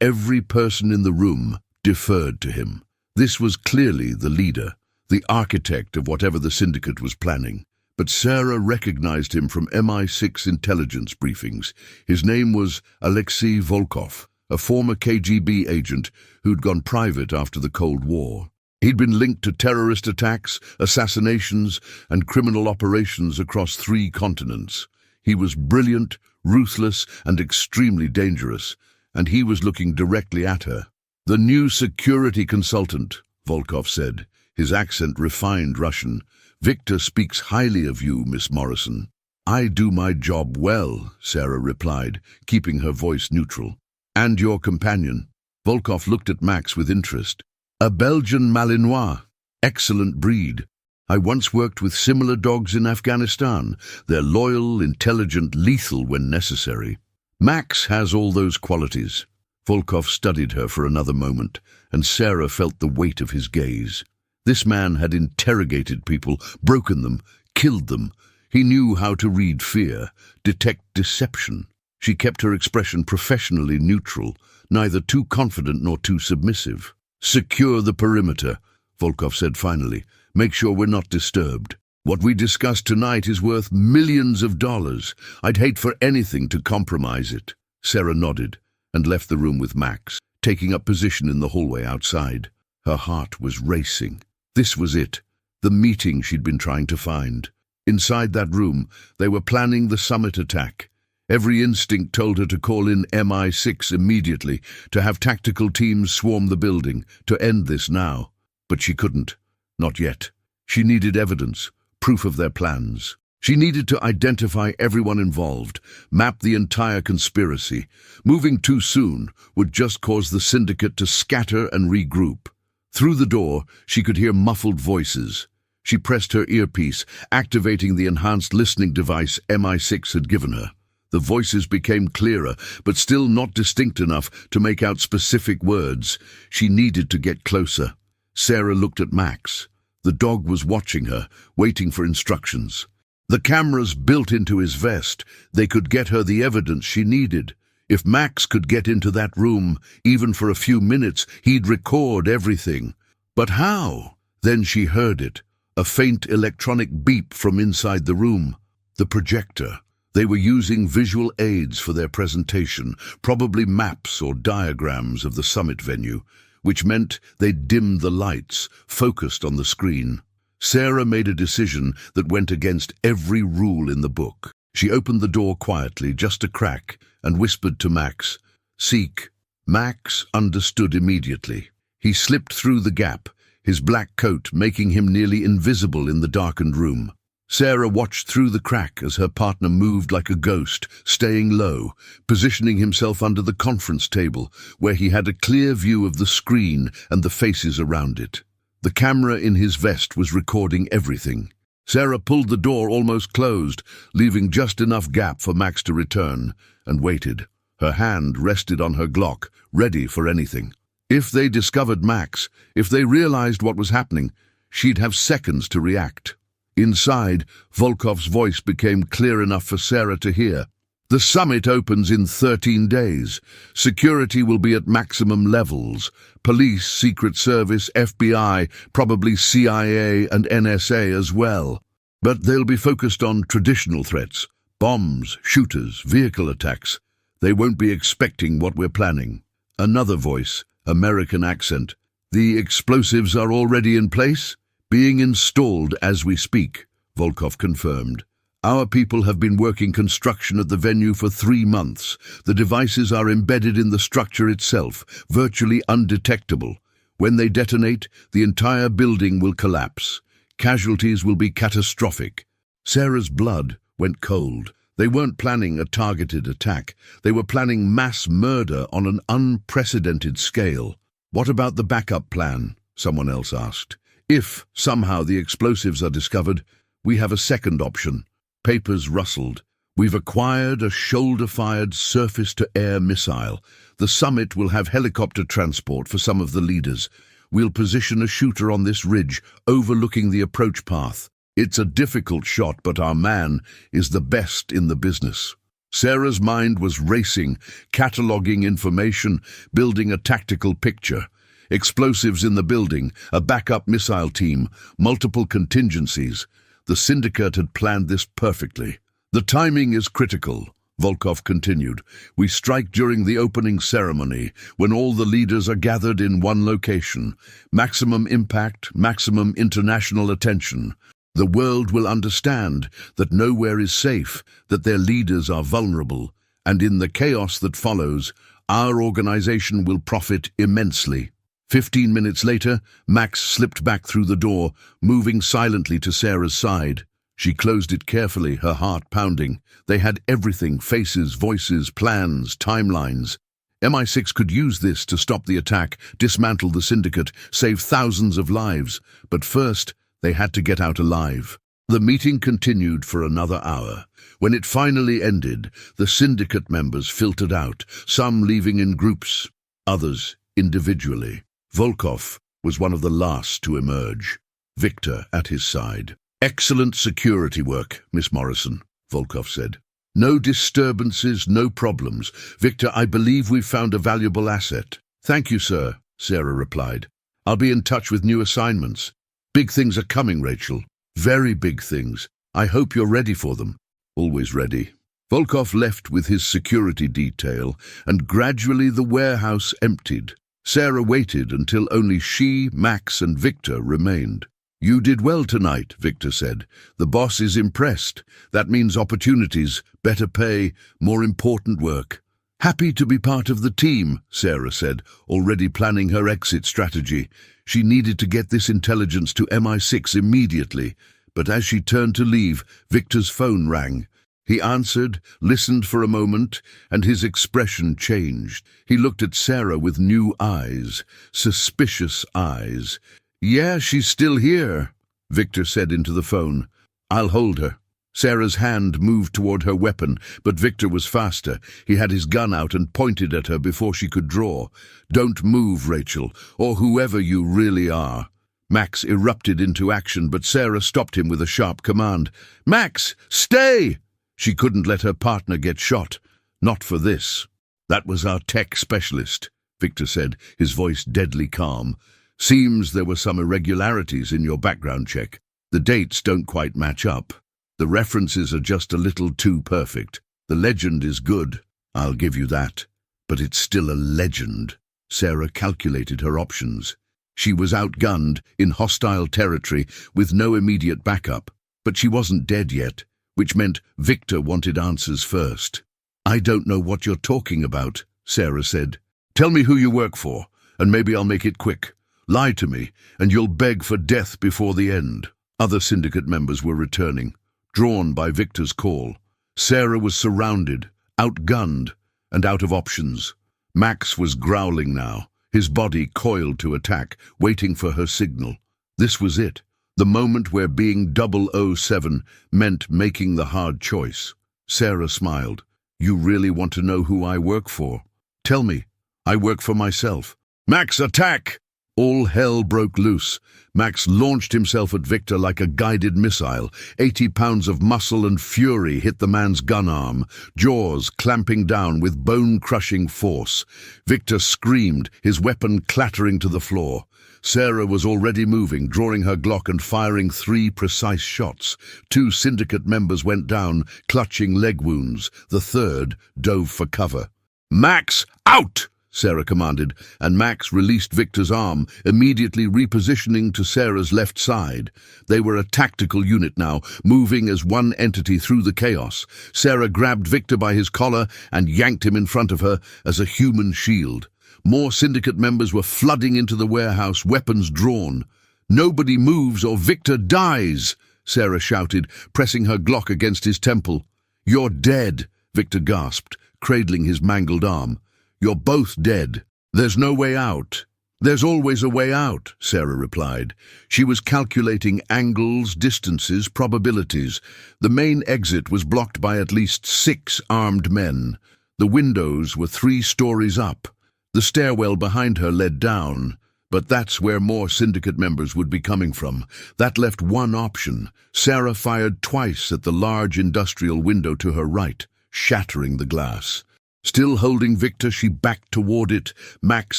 every person in the room deferred to him. This was clearly the leader, the architect of whatever the Syndicate was planning. But Sarah recognized him from MI6 intelligence briefings. His name was Alexei Volkov, a former KGB agent who'd gone private after the Cold War. He'd been linked to terrorist attacks, assassinations, and criminal operations across 3 continents. He was brilliant, ruthless, and extremely dangerous, and he was looking directly at her. "The new security consultant," Volkov said, his accent refined Russian. "Victor speaks highly of you, Miss Morrison." "I do my job well," Sarah replied, keeping her voice neutral. "And your companion?" Volkov looked at Max with interest. "A Belgian Malinois. Excellent breed. I once worked with similar dogs in Afghanistan. They're loyal, intelligent, lethal when necessary." "Max has all those qualities." Volkov studied her for another moment, and Sarah felt the weight of his gaze. This man had interrogated people, broken them, killed them. He knew how to read fear, detect deception. She kept her expression professionally neutral, neither too confident nor too submissive. "Secure the perimeter," Volkov said finally. "Make sure we're not disturbed. What we discussed tonight is worth millions of dollars. I'd hate for anything to compromise it." Sarah nodded and left the room with Max, taking up position in the hallway outside. Her heart was racing. This was it, the meeting she'd been trying to find. Inside that room, they were planning the summit attack. Every instinct told her to call in MI6 immediately, to have tactical teams swarm the building, to end this now. But she couldn't. Not yet. She needed evidence, proof of their plans. She needed to identify everyone involved, map the entire conspiracy. Moving too soon would just cause the Syndicate to scatter and regroup. Through the door, she could hear muffled voices. She pressed her earpiece, activating the enhanced listening device MI6 had given her. The voices became clearer, but still not distinct enough to make out specific words. She needed to get closer. Sarah looked at Max. The dog was watching her, waiting for instructions. The cameras built into his vest. They could get her the evidence she needed. If Max could get into that room, even for a few minutes, he'd record everything. But how? Then she heard it, a faint electronic beep from inside the room. The projector. They were using visual aids for their presentation, probably maps or diagrams of the summit venue, which meant they'd dimmed the lights, focused on the screen. Sarah made a decision that went against every rule in the book. She opened the door quietly, just a crack, and whispered to Max, "Seek." Max understood immediately. He slipped through the gap, his black coat making him nearly invisible in the darkened room. Sarah watched through the crack as her partner moved like a ghost, staying low, positioning himself under the conference table, where he had a clear view of the screen and the faces around it. The camera in his vest was recording everything. Sarah pulled the door almost closed, leaving just enough gap for Max to return, and waited. Her hand rested on her Glock, ready for anything. If they discovered Max, if they realized what was happening, she'd have seconds to react. Inside, Volkov's voice became clear enough for Sarah to hear. "The summit opens in 13 days. Security will be at maximum levels. Police, Secret Service, FBI, probably CIA and NSA as well. But they'll be focused on traditional threats, bombs, shooters, vehicle attacks. They won't be expecting what we're planning. Another voice, American accent. The explosives are already in place? Being installed as we speak, Volkov confirmed. Our people have been working construction at the venue for 3 months. The devices are embedded in the structure itself, virtually undetectable. When they detonate, the entire building will collapse. Casualties will be catastrophic. Sarah's blood went cold. They weren't planning a targeted attack. They were planning mass murder on an unprecedented scale. What about the backup plan? Someone else asked. If, somehow, the explosives are discovered, we have a second option. Papers rustled. We've acquired a shoulder-fired surface-to-air missile. The summit will have helicopter transport for some of the leaders. We'll position a shooter on this ridge, overlooking the approach path. It's a difficult shot, but our man is the best in the business. Sarah's mind was racing, cataloging information, building a tactical picture. Explosives in the building, a backup missile team, multiple contingencies. The Syndicate had planned this perfectly. The timing is critical, Volkov continued. We strike during the opening ceremony, when all the leaders are gathered in one location. Maximum impact, maximum international attention. The world will understand that nowhere is safe, that their leaders are vulnerable, and in the chaos that follows, our organization will profit immensely. 15 minutes later, Max slipped back through the door, moving silently to Sarah's side. She closed it carefully, her heart pounding. They had everything, faces, voices, plans, timelines. MI6 could use this to stop the attack, dismantle the Syndicate, save thousands of lives. But first, they had to get out alive. The meeting continued for another hour. When it finally ended, the Syndicate members filtered out, some leaving in groups, others individually. Volkov was one of the last to emerge, Victor at his side. Excellent security work, Miss Morrison, Volkov said. No disturbances, no problems. Victor, I believe we've found a valuable asset. Thank you, sir, Sarah replied. I'll be in touch with new assignments. Big things are coming, Rachel. Very big things. I hope you're ready for them. Always ready. Volkov left with his security detail, and gradually the warehouse emptied. Sarah waited until only she, Max, and Victor remained. You did well tonight, Victor said. The boss is impressed. That means opportunities, better pay, more important work. Happy to be part of the team, Sarah said, already planning her exit strategy. She needed to get this intelligence to MI6 immediately, but as she turned to leave, Victor's phone rang. He answered, listened for a moment, and his expression changed. He looked at Sarah with new eyes, suspicious eyes. Yeah, she's still here, Victor said into the phone. I'll hold her. Sarah's hand moved toward her weapon, but Victor was faster. He had his gun out and pointed at her before she could draw. Don't move, Rachel, or whoever you really are. Max erupted into action, but Sarah stopped him with a sharp command. Max, stay! She couldn't let her partner get shot. Not for this. That was our tech specialist, Victor said, his voice deadly calm. Seems there were some irregularities in your background check. The dates don't quite match up. The references are just a little too perfect. The legend is good, I'll give you that. But it's still a legend. Sarah calculated her options. She was outgunned, in hostile territory, with no immediate backup. But she wasn't dead yet, which meant Victor wanted answers first. I don't know what you're talking about, Sarah said. Tell me who you work for, and maybe I'll make it quick. Lie to me, and you'll beg for death before the end. Other Syndicate members were returning, drawn by Victor's call. Sarah was surrounded, outgunned, and out of options. Max was growling now, his body coiled to attack, waiting for her signal. This was it, the moment where being 007 meant making the hard choice. Sarah smiled. You really want to know who I work for? Tell me. I work for myself. Max, attack! All hell broke loose. Max launched himself at Victor like a guided missile. 80 pounds of muscle and fury hit the man's gun arm, jaws clamping down with bone-crushing force. Victor screamed, his weapon clattering to the floor. Sarah was already moving, drawing her Glock and firing 3 precise shots. 2 Syndicate members went down, clutching leg wounds. The third dove for cover. "Max, out!" Sarah commanded, and Max released Victor's arm, immediately repositioning to Sarah's left side. They were a tactical unit now, moving as one entity through the chaos. Sarah grabbed Victor by his collar and yanked him in front of her as a human shield. More Syndicate members were flooding into the warehouse, weapons drawn. "Nobody moves or Victor dies," Sarah shouted, pressing her Glock against his temple. "You're dead," Victor gasped, cradling his mangled arm. "You're both dead. There's no way out." "There's always a way out," Sarah replied. She was calculating angles, distances, probabilities. The main exit was blocked by at least 6 armed men. The windows were 3 stories up. The stairwell behind her led down, but that's where more Syndicate members would be coming from. That left one option. Sarah fired twice at the large industrial window to her right, shattering the glass. Still holding Victor, she backed toward it, Max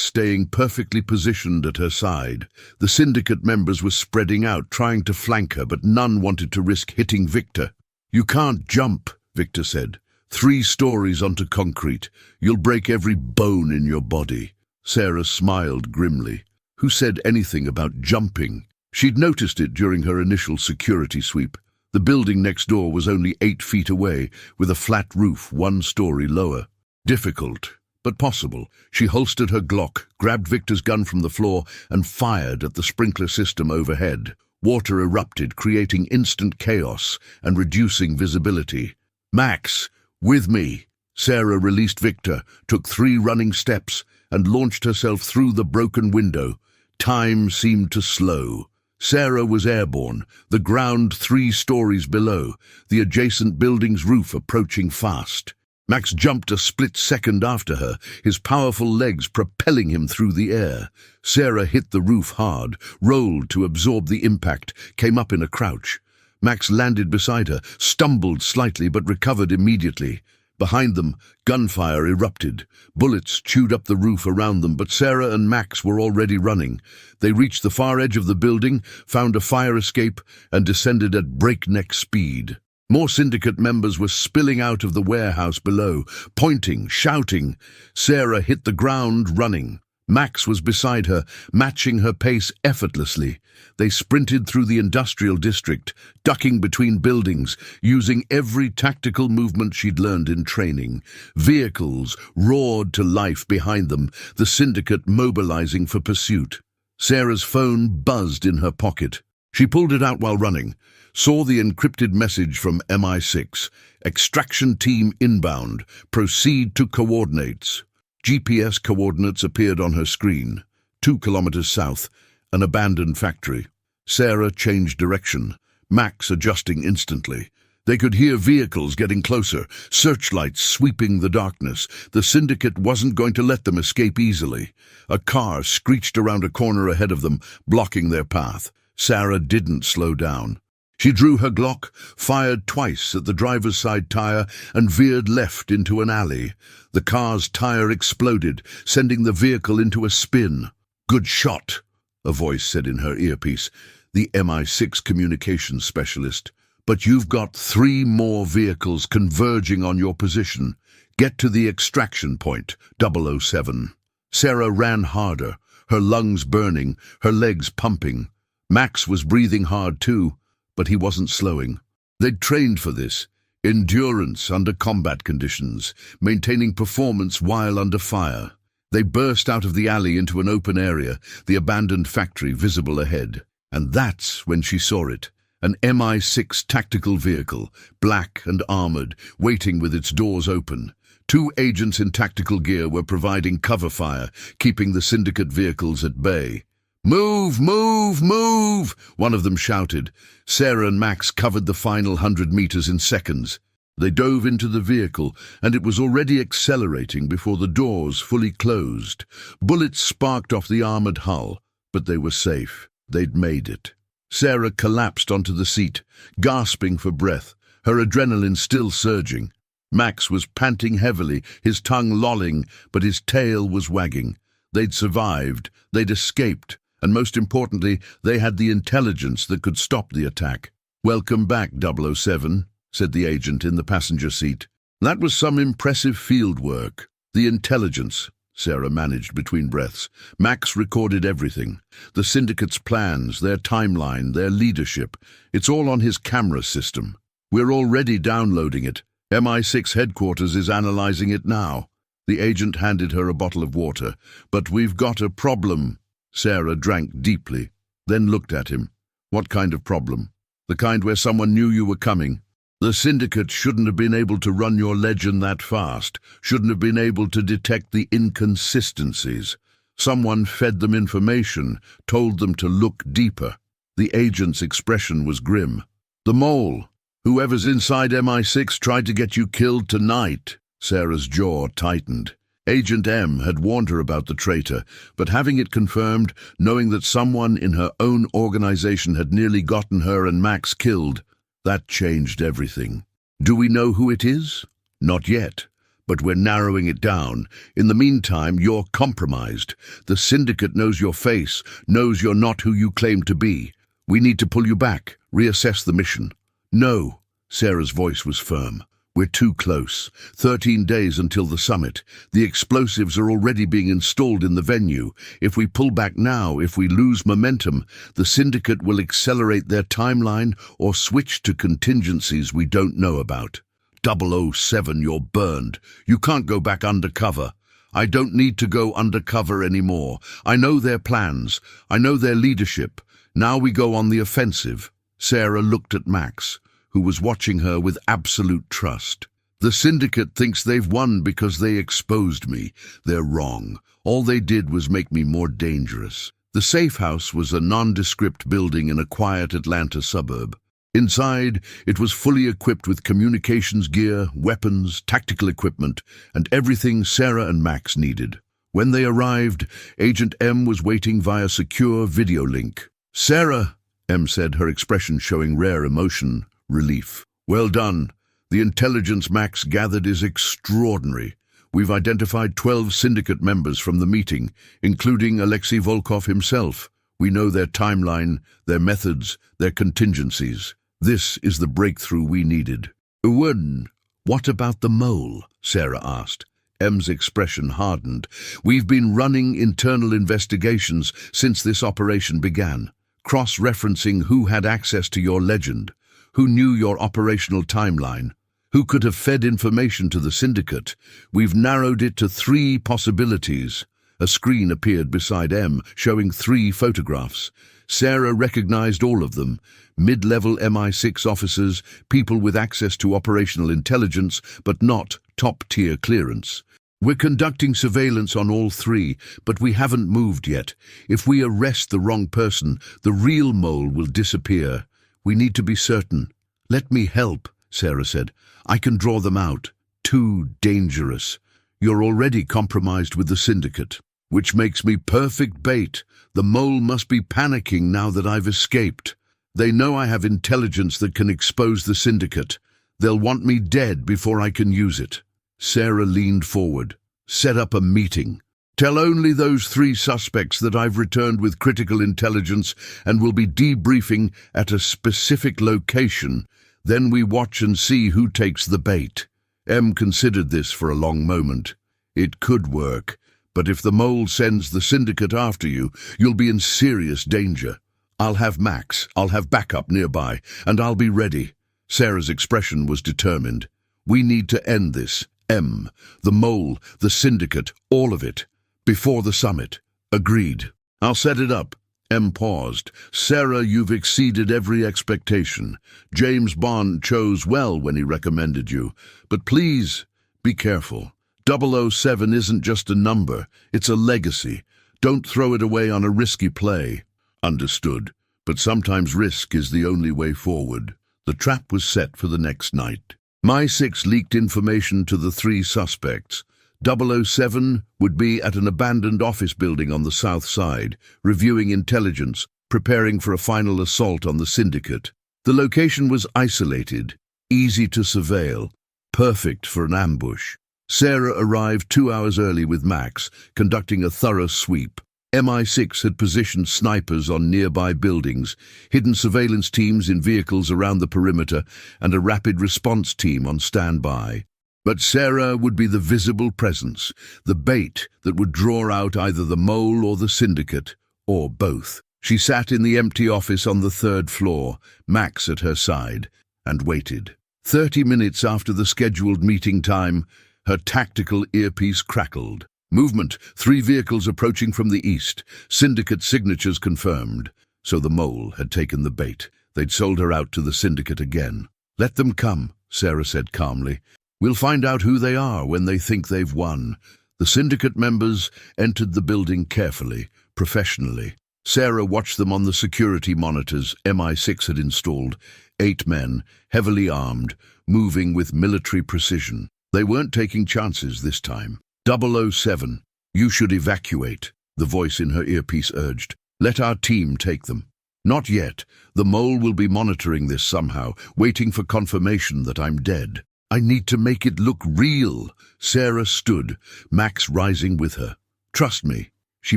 staying perfectly positioned at her side. The Syndicate members were spreading out, trying to flank her, but none wanted to risk hitting Victor. "You can't jump," Victor said. 3 stories onto concrete. You'll break every bone in your body." Sarah smiled grimly. Who said anything about jumping? She'd noticed it during her initial security sweep. The building next door was only 8 feet away, with a flat roof 1 story lower. Difficult, but possible. She holstered her Glock, grabbed Victor's gun from the floor, and fired at the sprinkler system overhead. Water erupted, creating instant chaos and reducing visibility. "Max, with me." Sarah released Victor, took 3 running steps, and launched herself through the broken window. Time seemed to slow. Sarah was airborne, the ground 3 stories below, the adjacent building's roof approaching fast. Max jumped a split second after her, his powerful legs propelling him through the air. Sarah hit the roof hard, rolled to absorb the impact, came up in a crouch. Max landed beside her, stumbled slightly but recovered immediately. Behind them, gunfire erupted. Bullets chewed up the roof around them, but Sarah and Max were already running. They reached the far edge of the building, found a fire escape, and descended at breakneck speed. More Syndicate members were spilling out of the warehouse below, pointing, shouting. Sarah hit the ground running. Max was beside her, matching her pace effortlessly. They sprinted through the industrial district, ducking between buildings, using every tactical movement she'd learned in training. Vehicles roared to life behind them, the Syndicate mobilizing for pursuit. Sarah's phone buzzed in her pocket. She pulled it out while running, saw the encrypted message from MI6. "Extraction team inbound. Proceed to coordinates." GPS coordinates appeared on her screen. 2 kilometers south, an abandoned factory. Sarah changed direction, Max adjusting instantly. They could hear vehicles getting closer, searchlights sweeping the darkness. The Syndicate wasn't going to let them escape easily. A car screeched around a corner ahead of them, blocking their path. Sarah didn't slow down. She drew her Glock, fired twice at the driver's side tire, and veered left into an alley. The car's tire exploded, sending the vehicle into a spin. "Good shot," a voice said in her earpiece, the MI6 communications specialist. "But you've got 3 more vehicles converging on your position. Get to the extraction point, 007. Sarah ran harder, her lungs burning, her legs pumping. Max was breathing hard too, but he wasn't slowing. They'd trained for this. Endurance under combat conditions, maintaining performance while under fire. They burst out of the alley into an open area, the abandoned factory visible ahead. And that's when she saw it. An MI6 tactical vehicle, black and armored, waiting with its doors open. 2 agents in tactical gear were providing cover fire, keeping the Syndicate vehicles at bay. "Move, move, move!" one of them shouted. Sarah and Max covered the final 100 meters in seconds. They dove into the vehicle, and it was already accelerating before the doors fully closed. Bullets sparked off the armored hull, but they were safe. They'd made it. Sarah collapsed onto the seat, gasping for breath, her adrenaline still surging. Max was panting heavily, his tongue lolling, but his tail was wagging. They'd survived, they'd escaped, And most importantly, they had the intelligence that could stop the attack. "Welcome back, 007, said the agent in the passenger seat. "That was some impressive field work. The intelligence," Sarah managed between breaths. "Max recorded everything. The Syndicate's plans, their timeline, their leadership. It's all on his camera system. We're already downloading it. MI6 headquarters is analyzing it now." The agent handed her a bottle of water. "But we've got a problem." Sarah drank deeply, then looked at him. "What kind of problem?" "The kind where someone knew you were coming. The Syndicate shouldn't have been able to run your legend that fast, shouldn't have been able to detect the inconsistencies. Someone fed them information, told them to look deeper." The agent's expression was grim. "The mole. Whoever's inside MI6 tried to get you killed tonight." Sarah's jaw tightened. Agent M had warned her about the traitor, but having it confirmed, knowing that someone in her own organization had nearly gotten her and Max killed, that changed everything. "Do we know who it is?" "Not yet, but we're narrowing it down. In the meantime, you're compromised. The Syndicate knows your face, knows you're not who you claim to be. We need to pull you back, reassess the mission." "No," Sarah's voice was firm. "We're too close. 13 days until the summit. The explosives are already being installed in the venue. If we pull back now, if we lose momentum, the Syndicate will accelerate their timeline or switch to contingencies we don't know about. 007, you're burned. You can't go back undercover. I don't need to go undercover anymore. I know their plans. I know their leadership. Now we go on the offensive." Sarah looked at Max, who was watching her with absolute trust. "The Syndicate thinks they've won because they exposed me. They're wrong. All they did was make me more dangerous." The safe house was a nondescript building in a quiet Atlanta suburb. Inside, it was fully equipped with communications gear, weapons, tactical equipment, and everything Sarah and Max needed. When they arrived, Agent M was waiting via secure video link. "Sarah," M said, her expression showing rare emotion. Relief. "Well done. The intelligence Max gathered is extraordinary. We've identified 12 Syndicate members from the meeting, including Alexei Volkov himself. We know their timeline, their methods, their contingencies. This is the breakthrough we needed." "What about the mole?" Sarah asked. M's expression hardened. "We've been running internal investigations since this operation began, cross-referencing who had access to your legend, who knew your operational timeline, who could have fed information to the Syndicate. We've narrowed it to 3 possibilities." A screen appeared beside M, showing 3 photographs. Sarah recognized all of them. Mid-level MI6 officers, people with access to operational intelligence, but not top-tier clearance. "We're conducting surveillance on all 3, but we haven't moved yet. If we arrest the wrong person, the real mole will disappear. We need to be certain." "Let me help," Sarah said. "I can draw them out." "Too dangerous. You're already compromised with the Syndicate." "Which makes me perfect bait. The mole must be panicking now that I've escaped. They know I have intelligence that can expose the Syndicate. They'll want me dead before I can use it." Sarah leaned forward. "Set up a meeting. Tell only those 3 suspects that I've returned with critical intelligence and will be debriefing at a specific location. Then we watch and see who takes the bait." M considered this for a long moment. "It could work, but if the mole sends the Syndicate after you, you'll be in serious danger. I'll have Max, I'll have backup nearby, and I'll be ready." Sarah's expression was determined. "We need to end this. M, the mole, the Syndicate, all of it. Before the summit." "Agreed. I'll set it up." M paused. "Sarah, you've exceeded every expectation. James Bond chose well when he recommended you. But please, be careful. 007 isn't just a number, it's a legacy. Don't throw it away on a risky play." "Understood. But sometimes risk is the only way forward." The trap was set for the next night. MI6 leaked information to the 3 suspects. 007 would be at an abandoned office building on the south side, reviewing intelligence, preparing for a final assault on the Syndicate. The location was isolated, easy to surveil, perfect for an ambush. Sarah arrived 2 hours early with Max, conducting a thorough sweep. MI6 had positioned snipers on nearby buildings, hidden surveillance teams in vehicles around the perimeter, and a rapid response team on standby. But Sarah would be the visible presence, the bait that would draw out either the mole or the syndicate, or both. She sat in the empty office on the third floor, Max at her side, and waited. 30 minutes after the scheduled meeting time, her tactical earpiece crackled. Movement, 3 vehicles approaching from the east, syndicate signatures confirmed. So the mole had taken the bait. They'd sold her out to the syndicate again. "Let them come," Sarah said calmly. "We'll find out who they are when they think they've won." The syndicate members entered the building carefully, professionally. Sarah watched them on the security monitors MI6 had installed. 8 men, heavily armed, moving with military precision. They weren't taking chances this time. 007, "You should evacuate," the voice in her earpiece urged. "Let our team take them." "Not yet. The mole will be monitoring this somehow, waiting for confirmation that I'm dead. I need to make it look real." Sarah stood, Max rising with her. "Trust me." She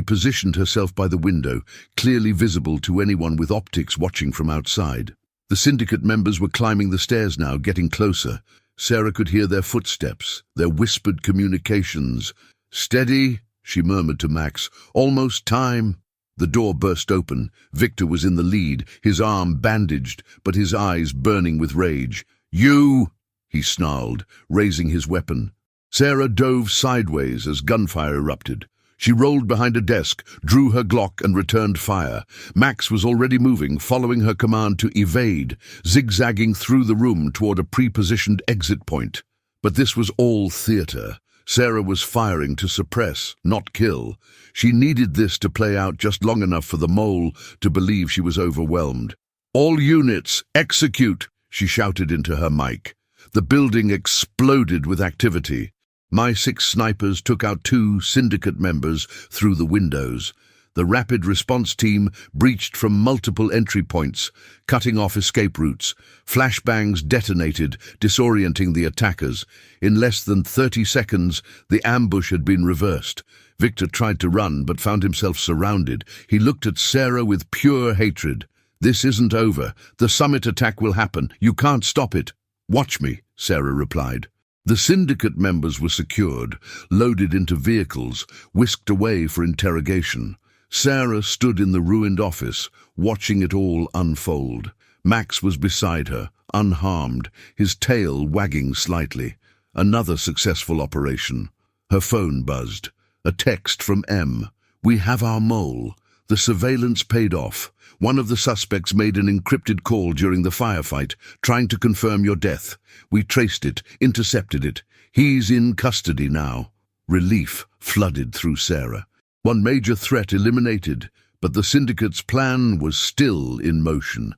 positioned herself by the window, clearly visible to anyone with optics watching from outside. The syndicate members were climbing the stairs now, getting closer. Sarah could hear their footsteps, their whispered communications. "Steady," she murmured to Max. "Almost time." The door burst open. Victor was in the lead, his arm bandaged, but his eyes burning with rage. "You!" he snarled, raising his weapon. Sarah dove sideways as gunfire erupted. She rolled behind a desk, drew her Glock and returned fire. Max was already moving, following her command to evade, zigzagging through the room toward a pre-positioned exit point. But this was all theater. Sarah was firing to suppress, not kill. She needed this to play out just long enough for the mole to believe she was overwhelmed. "All units, execute!" she shouted into her mic. The building exploded with activity. MI6 snipers took out 2 syndicate members through the windows. The rapid response team breached from multiple entry points, cutting off escape routes. Flashbangs detonated, disorienting the attackers. In less than 30 seconds, the ambush had been reversed. Victor tried to run, but found himself surrounded. He looked at Sarah with pure hatred. "This isn't over. The summit attack will happen. You can't stop it." "Watch me," Sarah replied. The syndicate members were secured, loaded into vehicles, whisked away for interrogation. Sarah stood in the ruined office, watching it all unfold. Max was beside her, unharmed, his tail wagging slightly. Another successful operation. Her phone buzzed. A text from M. "We have our mole. The surveillance paid off. One of the suspects made an encrypted call during the firefight, trying to confirm your death. We traced it, intercepted it. He's in custody now." Relief flooded through Sarah. One major threat eliminated, but the syndicate's plan was still in motion.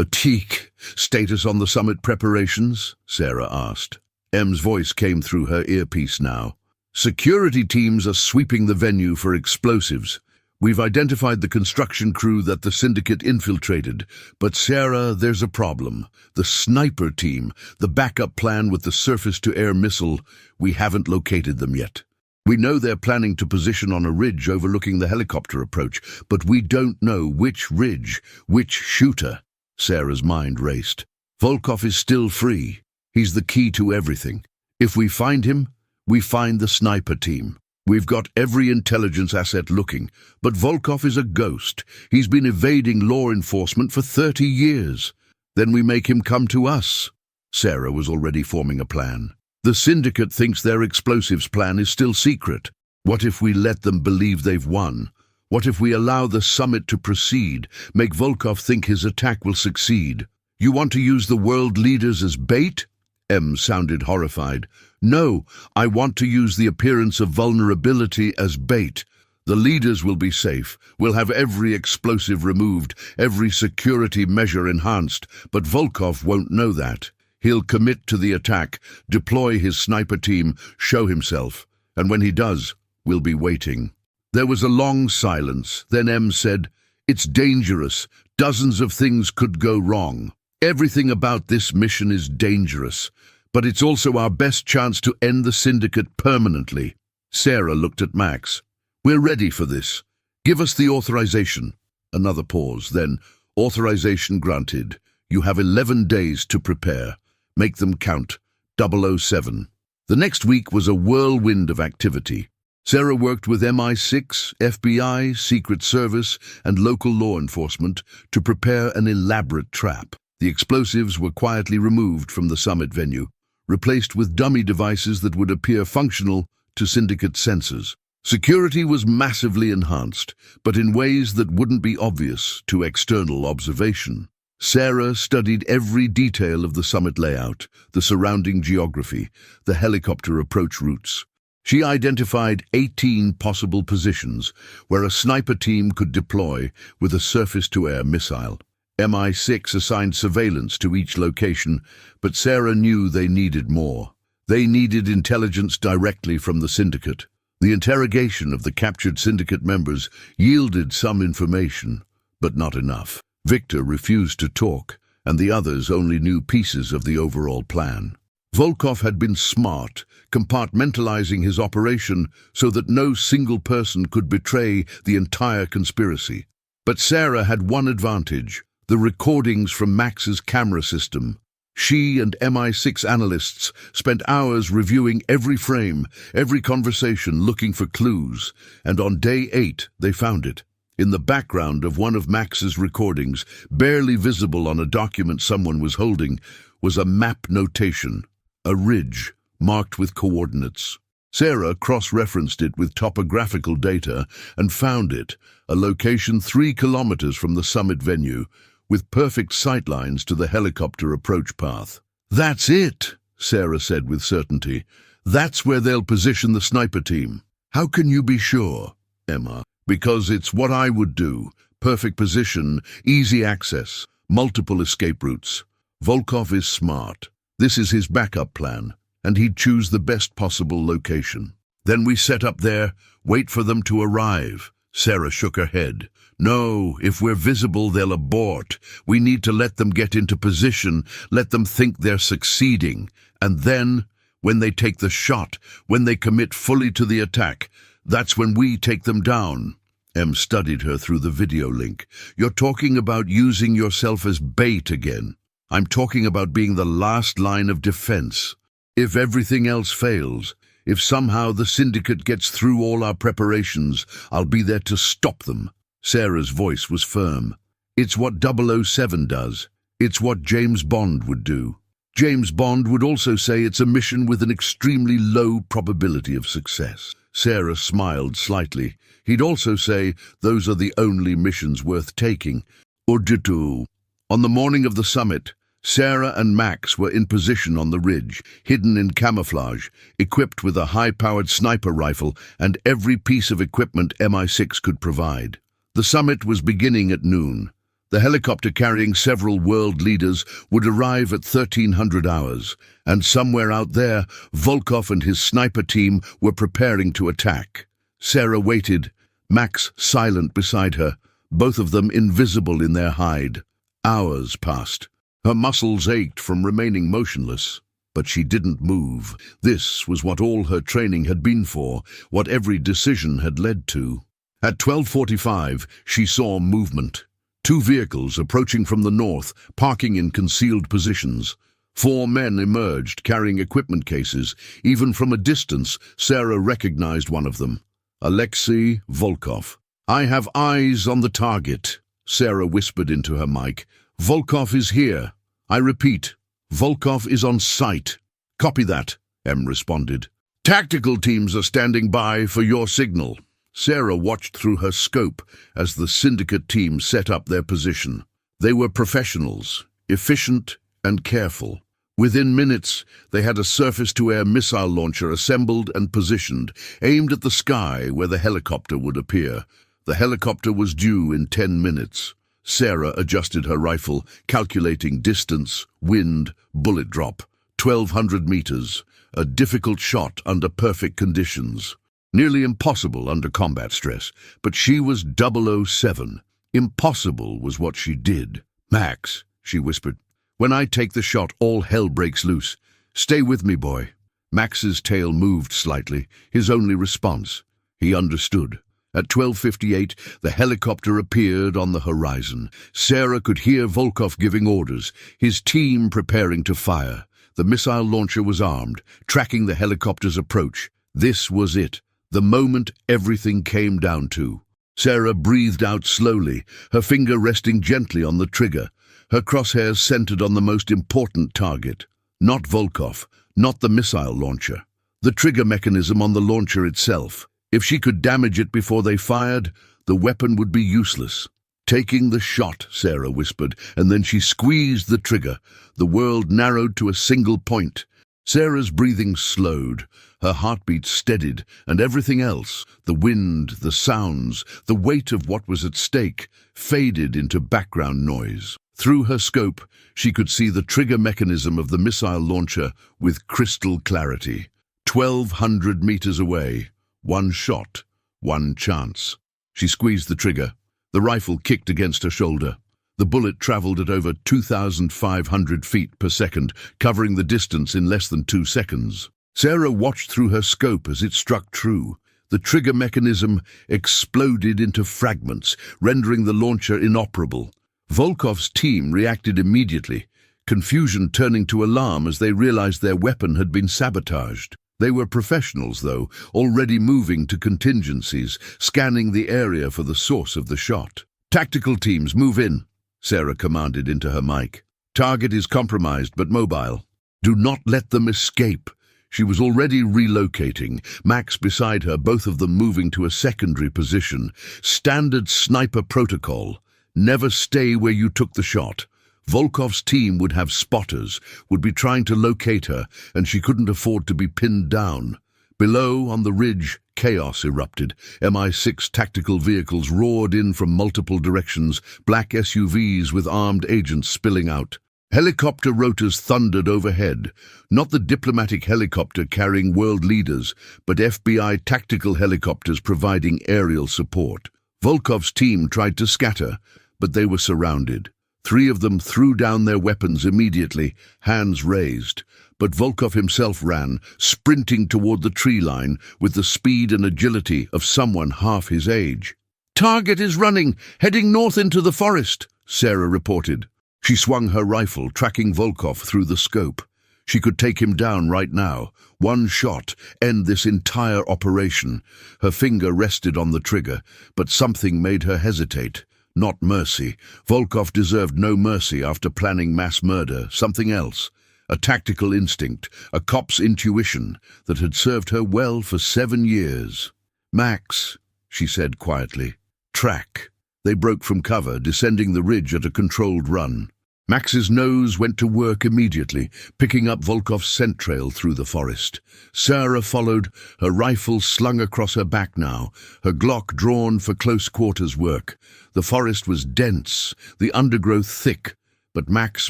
"Teak, status on the summit preparations?" Sarah asked. M's voice came through her earpiece now. "Security teams are sweeping the venue for explosives. We've identified the construction crew that the syndicate infiltrated, but Sarah, there's a problem. The sniper team, the backup plan with the surface-to-air missile, we haven't located them yet. We know they're planning to position on a ridge overlooking the helicopter approach, but we don't know which ridge, which shooter." Sarah's mind raced. "Volkov is still free. He's the key to everything. If we find him, we find the sniper team. We've got every intelligence asset looking, but Volkov is a ghost. He's been evading law enforcement for 30 years. Then we make him come to us." Sarah was already forming a plan. "The syndicate thinks their explosives plan is still secret. What if we let them believe they've won? What if we allow the summit to proceed, make Volkov think his attack will succeed? You want to use the world leaders as bait?" M sounded horrified. "No, I want to use the appearance of vulnerability as bait. The leaders will be safe. We'll have every explosive removed, every security measure enhanced, but Volkov won't know that. He'll commit to the attack, deploy his sniper team, show himself, and when he does, we'll be waiting." There was a long silence. Then M said, "It's dangerous. Dozens of things could go wrong. Everything about this mission is dangerous, but it's also our best chance to end the syndicate permanently." Sarah looked at Max. "We're ready for this. Give us the authorization. Another pause, then, authorization granted. You have 11 days to prepare. Make them count. 007. The next week was a whirlwind of activity. Sarah worked with MI6, FBI, Secret Service, and local law enforcement to prepare an elaborate trap. The explosives were quietly removed from the summit venue, replaced with dummy devices that would appear functional to Syndicate sensors. Security was massively enhanced, but in ways that wouldn't be obvious to external observation. Sarah studied every detail of the summit layout, the surrounding geography, the helicopter approach routes. She identified 18 possible positions where a sniper team could deploy with a surface-to-air missile. MI6 assigned surveillance to each location, but Sarah knew they needed more. They needed intelligence directly from the Syndicate. The interrogation of the captured Syndicate members yielded some information, but not enough. Victor refused to talk, and the others only knew pieces of the overall plan. Volkov had been smart, compartmentalizing his operation so that no single person could betray the entire conspiracy. But Sarah had one advantage: the recordings from Max's camera system. She and MI6 analysts spent hours reviewing every frame, every conversation, looking for clues, and on day 8 they found it. In the background of one of Max's recordings, barely visible on a document someone was holding, was a map notation, a ridge marked with coordinates. Sarah cross-referenced it with topographical data and found it, a location 3 kilometers from the summit venue, with perfect sightlines to the helicopter approach path. "That's it," Sarah said with certainty. "That's where they'll position the sniper team." "How can you be sure, Emma?" "Because it's what I would do. Perfect position, easy access, multiple escape routes. Volkov is smart. This is his backup plan, and he'd choose the best possible location. Then we set up there, wait for them to arrive." Sarah shook her head. "No, if we're visible, they'll abort. We need to let them get into position, let them think they're succeeding. And then, when they take the shot, when they commit fully to the attack, that's when we take them down." Em studied her through the video link. "You're talking about using yourself as bait again. I'm talking about being the last line of defense. If everything else fails, if somehow the Syndicate gets through all our preparations, I'll be there to stop them." Sarah's voice was firm. "It's what 007 does. It's what James Bond would do. James Bond would also say it's a mission with an extremely low probability of success." Sarah smiled slightly. "He'd also say those are the only missions worth taking. Or do." On the morning of the summit, Sarah and Max were in position on the ridge, hidden in camouflage, equipped with a high-powered sniper rifle and every piece of equipment MI6 could provide. The summit was beginning at noon. The helicopter carrying several world leaders would arrive at 1300 hours, and somewhere out there, Volkov and his sniper team were preparing to attack. Sarah waited, Max silent beside her, both of them invisible in their hide. Hours passed. Her muscles ached from remaining motionless, but she didn't move. This was what all her training had been for, what every decision had led to. At 12:45, she saw movement. 2 vehicles approaching from the north, parking in concealed positions. 4 men emerged, carrying equipment cases. Even from a distance, Sarah recognized one of them. Alexei Volkov. "I have eyes on the target," Sarah whispered into her mic. "Volkov is here. I repeat, Volkov is on sight." "Copy that," Em responded. "Tactical teams are standing by for your signal." Sarah watched through her scope as the Syndicate team set up their position. They were professionals, efficient and careful. Within minutes, they had a surface-to-air missile launcher assembled and positioned, aimed at the sky where the helicopter would appear. The helicopter was due in 10 minutes. Sarah adjusted her rifle, calculating distance, wind, bullet drop. 1,200 meters, a difficult shot under perfect conditions. Nearly impossible under combat stress, but she was 007. Impossible was what she did. "Max," she whispered, "when I take the shot, all hell breaks loose. Stay with me, boy." Max's tail moved slightly, his only response. He understood. At 12:58, the helicopter appeared on the horizon. Sarah could hear Volkov giving orders, his team preparing to fire. The missile launcher was armed, tracking the helicopter's approach. This was it, the moment everything came down to. Sarah breathed out slowly, her finger resting gently on the trigger, her crosshairs centered on the most important target. Not Volkov, not the missile launcher. The trigger mechanism on the launcher itself. If she could damage it before they fired, the weapon would be useless. "Taking the shot," Sarah whispered, and then she squeezed the trigger. The world narrowed to a single point. Sarah's breathing slowed, her heartbeat steadied, and everything else, the wind, the sounds, the weight of what was at stake, faded into background noise. Through her scope, she could see the trigger mechanism of the missile launcher with crystal clarity. 1,200 meters away. One shot, one chance. She squeezed the trigger. The rifle kicked against her shoulder. The bullet traveled at over 2,500 feet per second, covering the distance in less than 2 seconds. Sarah watched through her scope as it struck true. The trigger mechanism exploded into fragments, rendering the launcher inoperable. Volkov's team reacted immediately, confusion turning to alarm as they realized their weapon had been sabotaged. They were professionals, though, already moving to contingencies, scanning the area for the source of the shot. "Tactical teams, move in," Sarah commanded into her mic. "Target is compromised but mobile. Do not let them escape." She was already relocating, Max beside her, both of them moving to a secondary position. Standard sniper protocol. Never stay where you took the shot. Volkov's team would have spotters, would be trying to locate her, and she couldn't afford to be pinned down. Below, on the ridge, chaos erupted. MI6 tactical vehicles roared in from multiple directions, black SUVs with armed agents spilling out. Helicopter rotors thundered overhead, not the diplomatic helicopter carrying world leaders, but FBI tactical helicopters providing aerial support. Volkov's team tried to scatter, but they were surrounded. 3 of them threw down their weapons immediately, hands raised. But Volkov himself ran, sprinting toward the tree line with the speed and agility of someone half his age. "Target is running, heading north into the forest," Sarah reported. She swung her rifle, tracking Volkov through the scope. She could take him down right now. One shot, end this entire operation. Her finger rested on the trigger, but something made her hesitate. Not mercy. Volkov deserved no mercy after planning mass murder. Something else. A tactical instinct, a cop's intuition that had served her well for 7 years. "Max," she said quietly. "Track." They broke from cover, descending the ridge at a controlled run. Max's nose went to work immediately, picking up Volkov's scent trail through the forest. Sarah followed, her rifle slung across her back now, her Glock drawn for close quarters work. The forest was dense, the undergrowth thick, but Max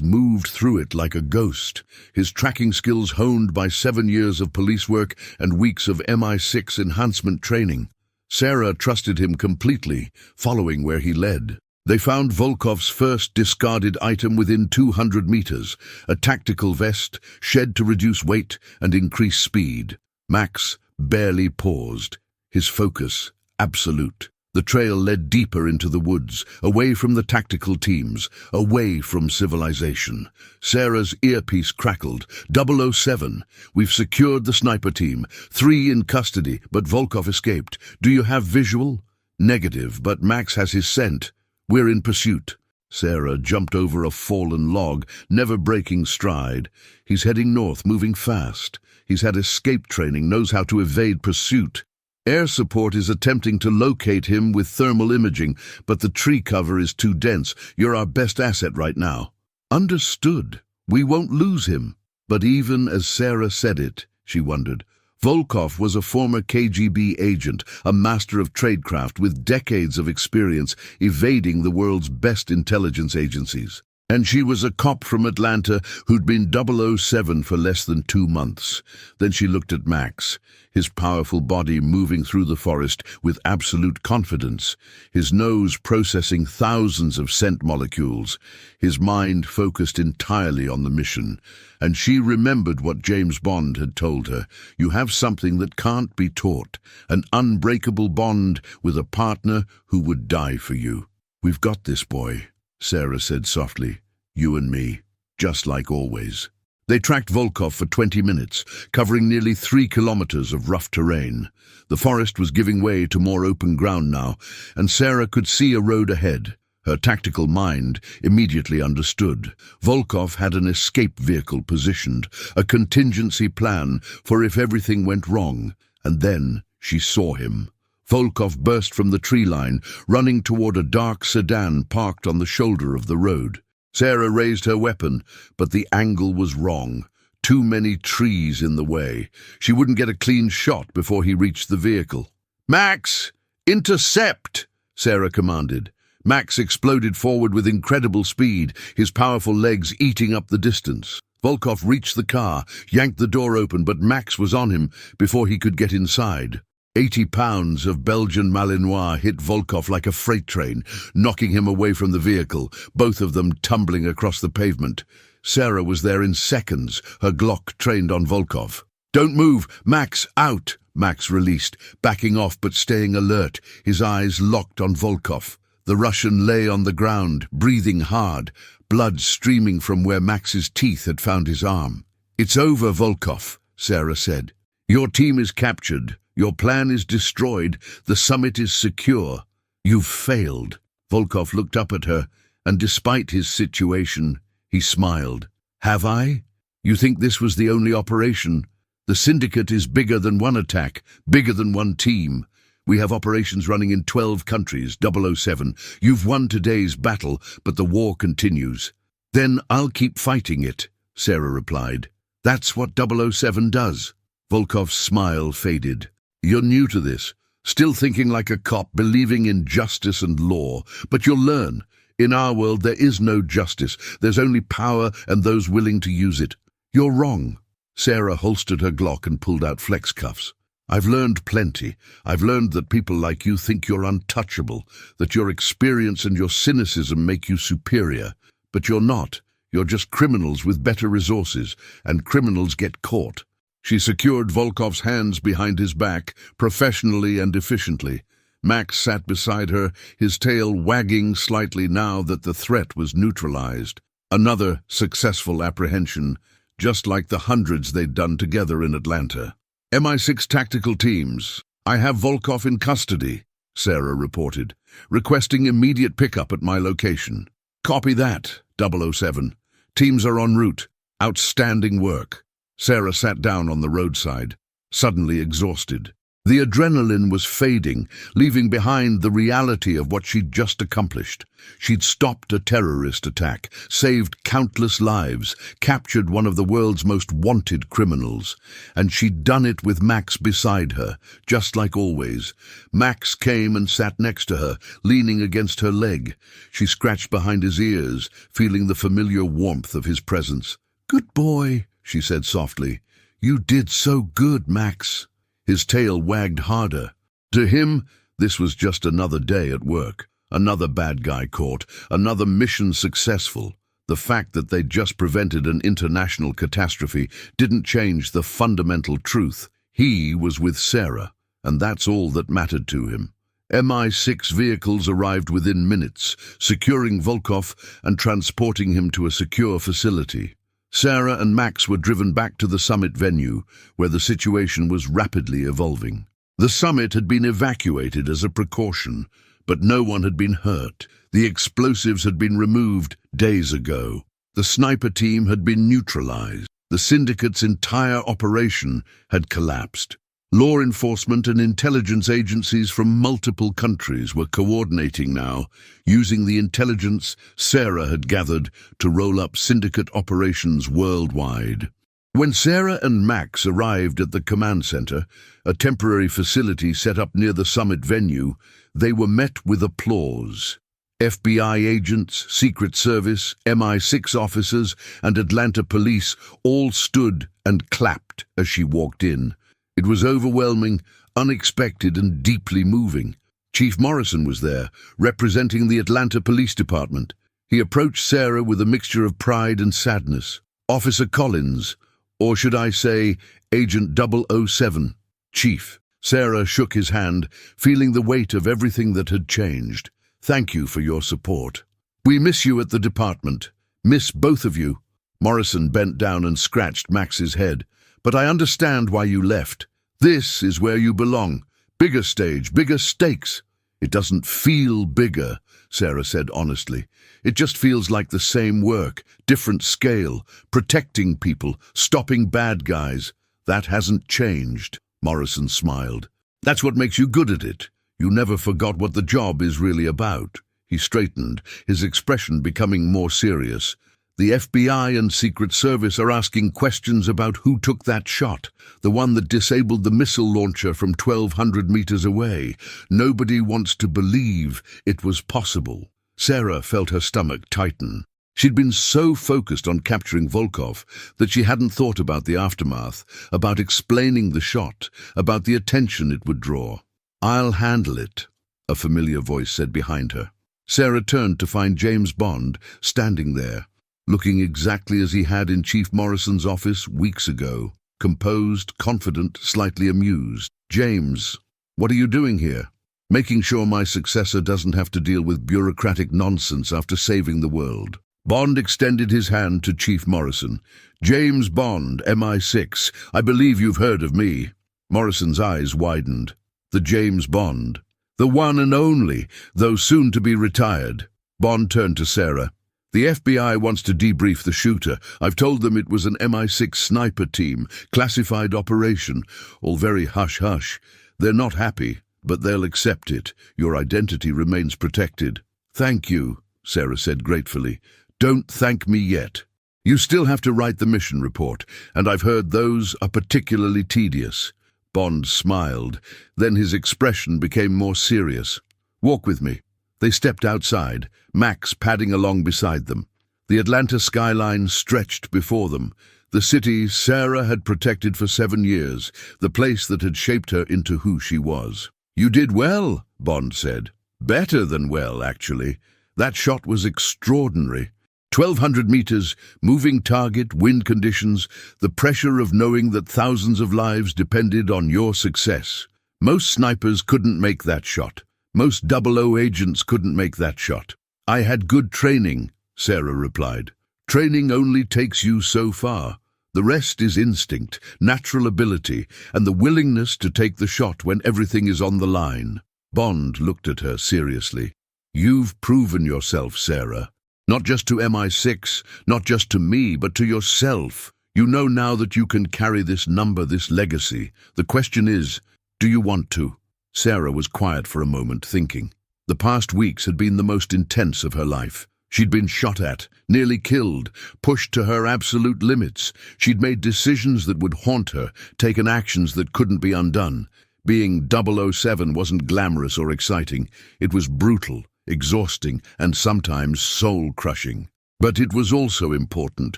moved through it like a ghost, his tracking skills honed by 7 years of police work and weeks of MI6 enhancement training. Sarah trusted him completely, following where he led. They found Volkov's first discarded item within 200 meters, a tactical vest, shed to reduce weight and increase speed. Max barely paused, his focus absolute. The trail led deeper into the woods, away from the tactical teams, away from civilization. Sarah's earpiece crackled. 007, we've secured the sniper team. 3 in custody, but Volkov escaped. Do you have visual? Negative, but Max has his scent. We're in pursuit. Sarah jumped over a fallen log, never breaking stride. He's heading north, moving fast. He's had escape training, knows how to evade pursuit. Air support is attempting to locate him with thermal imaging, but the tree cover is too dense. You're our best asset right now. Understood. We won't lose him. But even as Sarah said it, she wondered, Volkov was a former KGB agent, a master of tradecraft with decades of experience evading the world's best intelligence agencies. And she was a cop from Atlanta who'd been 007 for less than 2 months. Then she looked at Max, his powerful body moving through the forest with absolute confidence, his nose processing thousands of scent molecules, his mind focused entirely on the mission. And she remembered what James Bond had told her. You have something that can't be taught, an unbreakable bond with a partner who would die for you. "We've got this, boy," Sarah said softly. "You and me, just like always." They tracked Volkov for 20 minutes, covering nearly 3 kilometers of rough terrain. The forest was giving way to more open ground now, and Sarah could see a road ahead. Her tactical mind immediately understood. Volkov had an escape vehicle positioned, a contingency plan for if everything went wrong. And then she saw him. Volkov burst from the tree line, running toward a dark sedan parked on the shoulder of the road. Sarah raised her weapon, but the angle was wrong. Too many trees in the way. She wouldn't get a clean shot before he reached the vehicle. "Max, intercept!" Sarah commanded. Max exploded forward with incredible speed, his powerful legs eating up the distance. Volkov reached the car, yanked the door open, but Max was on him before he could get inside. 80 pounds of Belgian Malinois hit Volkov like a freight train, knocking him away from the vehicle, both of them tumbling across the pavement. Sarah was there in seconds, her Glock trained on Volkov. "Don't move! Max, out!" Max released, backing off but staying alert, his eyes locked on Volkov. The Russian lay on the ground, breathing hard, blood streaming from where Max's teeth had found his arm. "It's over, Volkov," Sarah said. "Your team is captured. Your plan is destroyed. The summit is secure. You've failed." Volkov looked up at her, and despite his situation, he smiled. "Have I? You think this was the only operation? The Syndicate is bigger than one attack, bigger than one team. We have operations running in 12 countries, 007. You've won today's battle, but the war continues." "Then I'll keep fighting it," Sarah replied. "That's what 007 does." Volkov's smile faded. "You're new to this, still thinking like a cop, believing in justice and law. But you'll learn. In our world, there is no justice. There's only power and those willing to use it." "You're wrong." Sarah holstered her Glock and pulled out flex cuffs. "I've learned plenty. I've learned that people like you think you're untouchable, that your experience and your cynicism make you superior. But you're not. You're just criminals with better resources, and criminals get caught." She secured Volkov's hands behind his back, professionally and efficiently. Max sat beside her, his tail wagging slightly now that the threat was neutralized. Another successful apprehension, just like the hundreds they'd done together in Atlanta. "MI6 tactical teams. I have Volkov in custody," Sarah reported, "requesting immediate pickup at my location." "Copy that, 007. Teams are en route. Outstanding work." Sarah sat down on the roadside, suddenly exhausted. The adrenaline was fading, leaving behind the reality of what she'd just accomplished. She'd stopped a terrorist attack, saved countless lives, captured one of the world's most wanted criminals. And she'd done it with Max beside her, just like always. Max came and sat next to her, leaning against her leg. She scratched behind his ears, feeling the familiar warmth of his presence. "Good boy," she said softly. "You did so good, Max." His tail wagged harder. To him, this was just another day at work, another bad guy caught, another mission successful. The fact that they'd just prevented an international catastrophe didn't change the fundamental truth. He was with Sarah, and that's all that mattered to him. MI6 vehicles arrived within minutes, securing Volkov and transporting him to a secure facility. Sarah and Max were driven back to the summit venue, where the situation was rapidly evolving. The summit had been evacuated as a precaution, but no one had been hurt. The explosives had been removed days ago. The sniper team had been neutralized. The Syndicate's entire operation had collapsed. Law enforcement and intelligence agencies from multiple countries were coordinating now, using the intelligence Sarah had gathered to roll up Syndicate operations worldwide. When Sarah and Max arrived at the command center, a temporary facility set up near the summit venue, they were met with applause. FBI agents, Secret Service, MI6 officers, and Atlanta police all stood and clapped as she walked in. It was overwhelming, unexpected, and deeply moving. Chief Morrison was there, representing the Atlanta Police Department. He approached Sarah with a mixture of pride and sadness. "Officer Collins, or should I say, Agent 007, Chief." Sarah shook his hand, feeling the weight of everything that had changed. "Thank you for your support. We miss you at the department. Miss both of you." Morrison bent down and scratched Max's head. "But I understand why you left. This is where you belong. Bigger stage, bigger stakes." "It doesn't feel bigger," Sarah said honestly. "It just feels like the same work, different scale, protecting people, stopping bad guys. That hasn't changed." Morrison smiled. "That's what makes you good at it. You never forgot what the job is really about." He straightened, his expression becoming more serious. "The FBI and Secret Service are asking questions about who took that shot, the one that disabled the missile launcher from 1,200 meters away. Nobody wants to believe it was possible." Sarah felt her stomach tighten. She'd been so focused on capturing Volkov that she hadn't thought about the aftermath, about explaining the shot, about the attention it would draw. "I'll handle it," a familiar voice said behind her. Sarah turned to find James Bond standing there, looking exactly as he had in Chief Morrison's office weeks ago, composed, confident, slightly amused. "James, what are you doing here?" "Making sure my successor doesn't have to deal with bureaucratic nonsense after saving the world." Bond extended his hand to Chief Morrison. "James Bond, MI6. I believe you've heard of me." Morrison's eyes widened. "The James Bond. The one and only, though soon to be retired." Bond turned to Sarah. "The FBI wants to debrief the shooter. I've told them it was an MI6 sniper team, classified operation, all very hush-hush. They're not happy, but they'll accept it. Your identity remains protected." "Thank you," Sarah said gratefully. "Don't thank me yet. You still have to write the mission report, and I've heard those are particularly tedious." Bond smiled, then his expression became more serious. "Walk with me." They stepped outside, Max padding along beside them. The Atlanta skyline stretched before them, the city Sarah had protected for 7 years, the place that had shaped her into who she was. "You did well," Bond said. "Better than well, actually. That shot was extraordinary. 1,200 meters, moving target, wind conditions, the pressure of knowing that thousands of lives depended on your success. Most snipers couldn't make that shot. Most 00 agents couldn't make that shot." "I had good training," Sarah replied. "Training only takes you so far. The rest is instinct, natural ability, and the willingness to take the shot when everything is on the line." Bond looked at her seriously. "You've proven yourself, Sarah. Not just to MI6, not just to me, but to yourself. You know now that you can carry this number, this legacy. The question is, do you want to?" Sarah was quiet for a moment, thinking. The past weeks had been the most intense of her life. She'd been shot at, nearly killed, pushed to her absolute limits. She'd made decisions that would haunt her, taken actions that couldn't be undone. Being 007 wasn't glamorous or exciting. It was brutal, exhausting, and sometimes soul-crushing. But it was also important.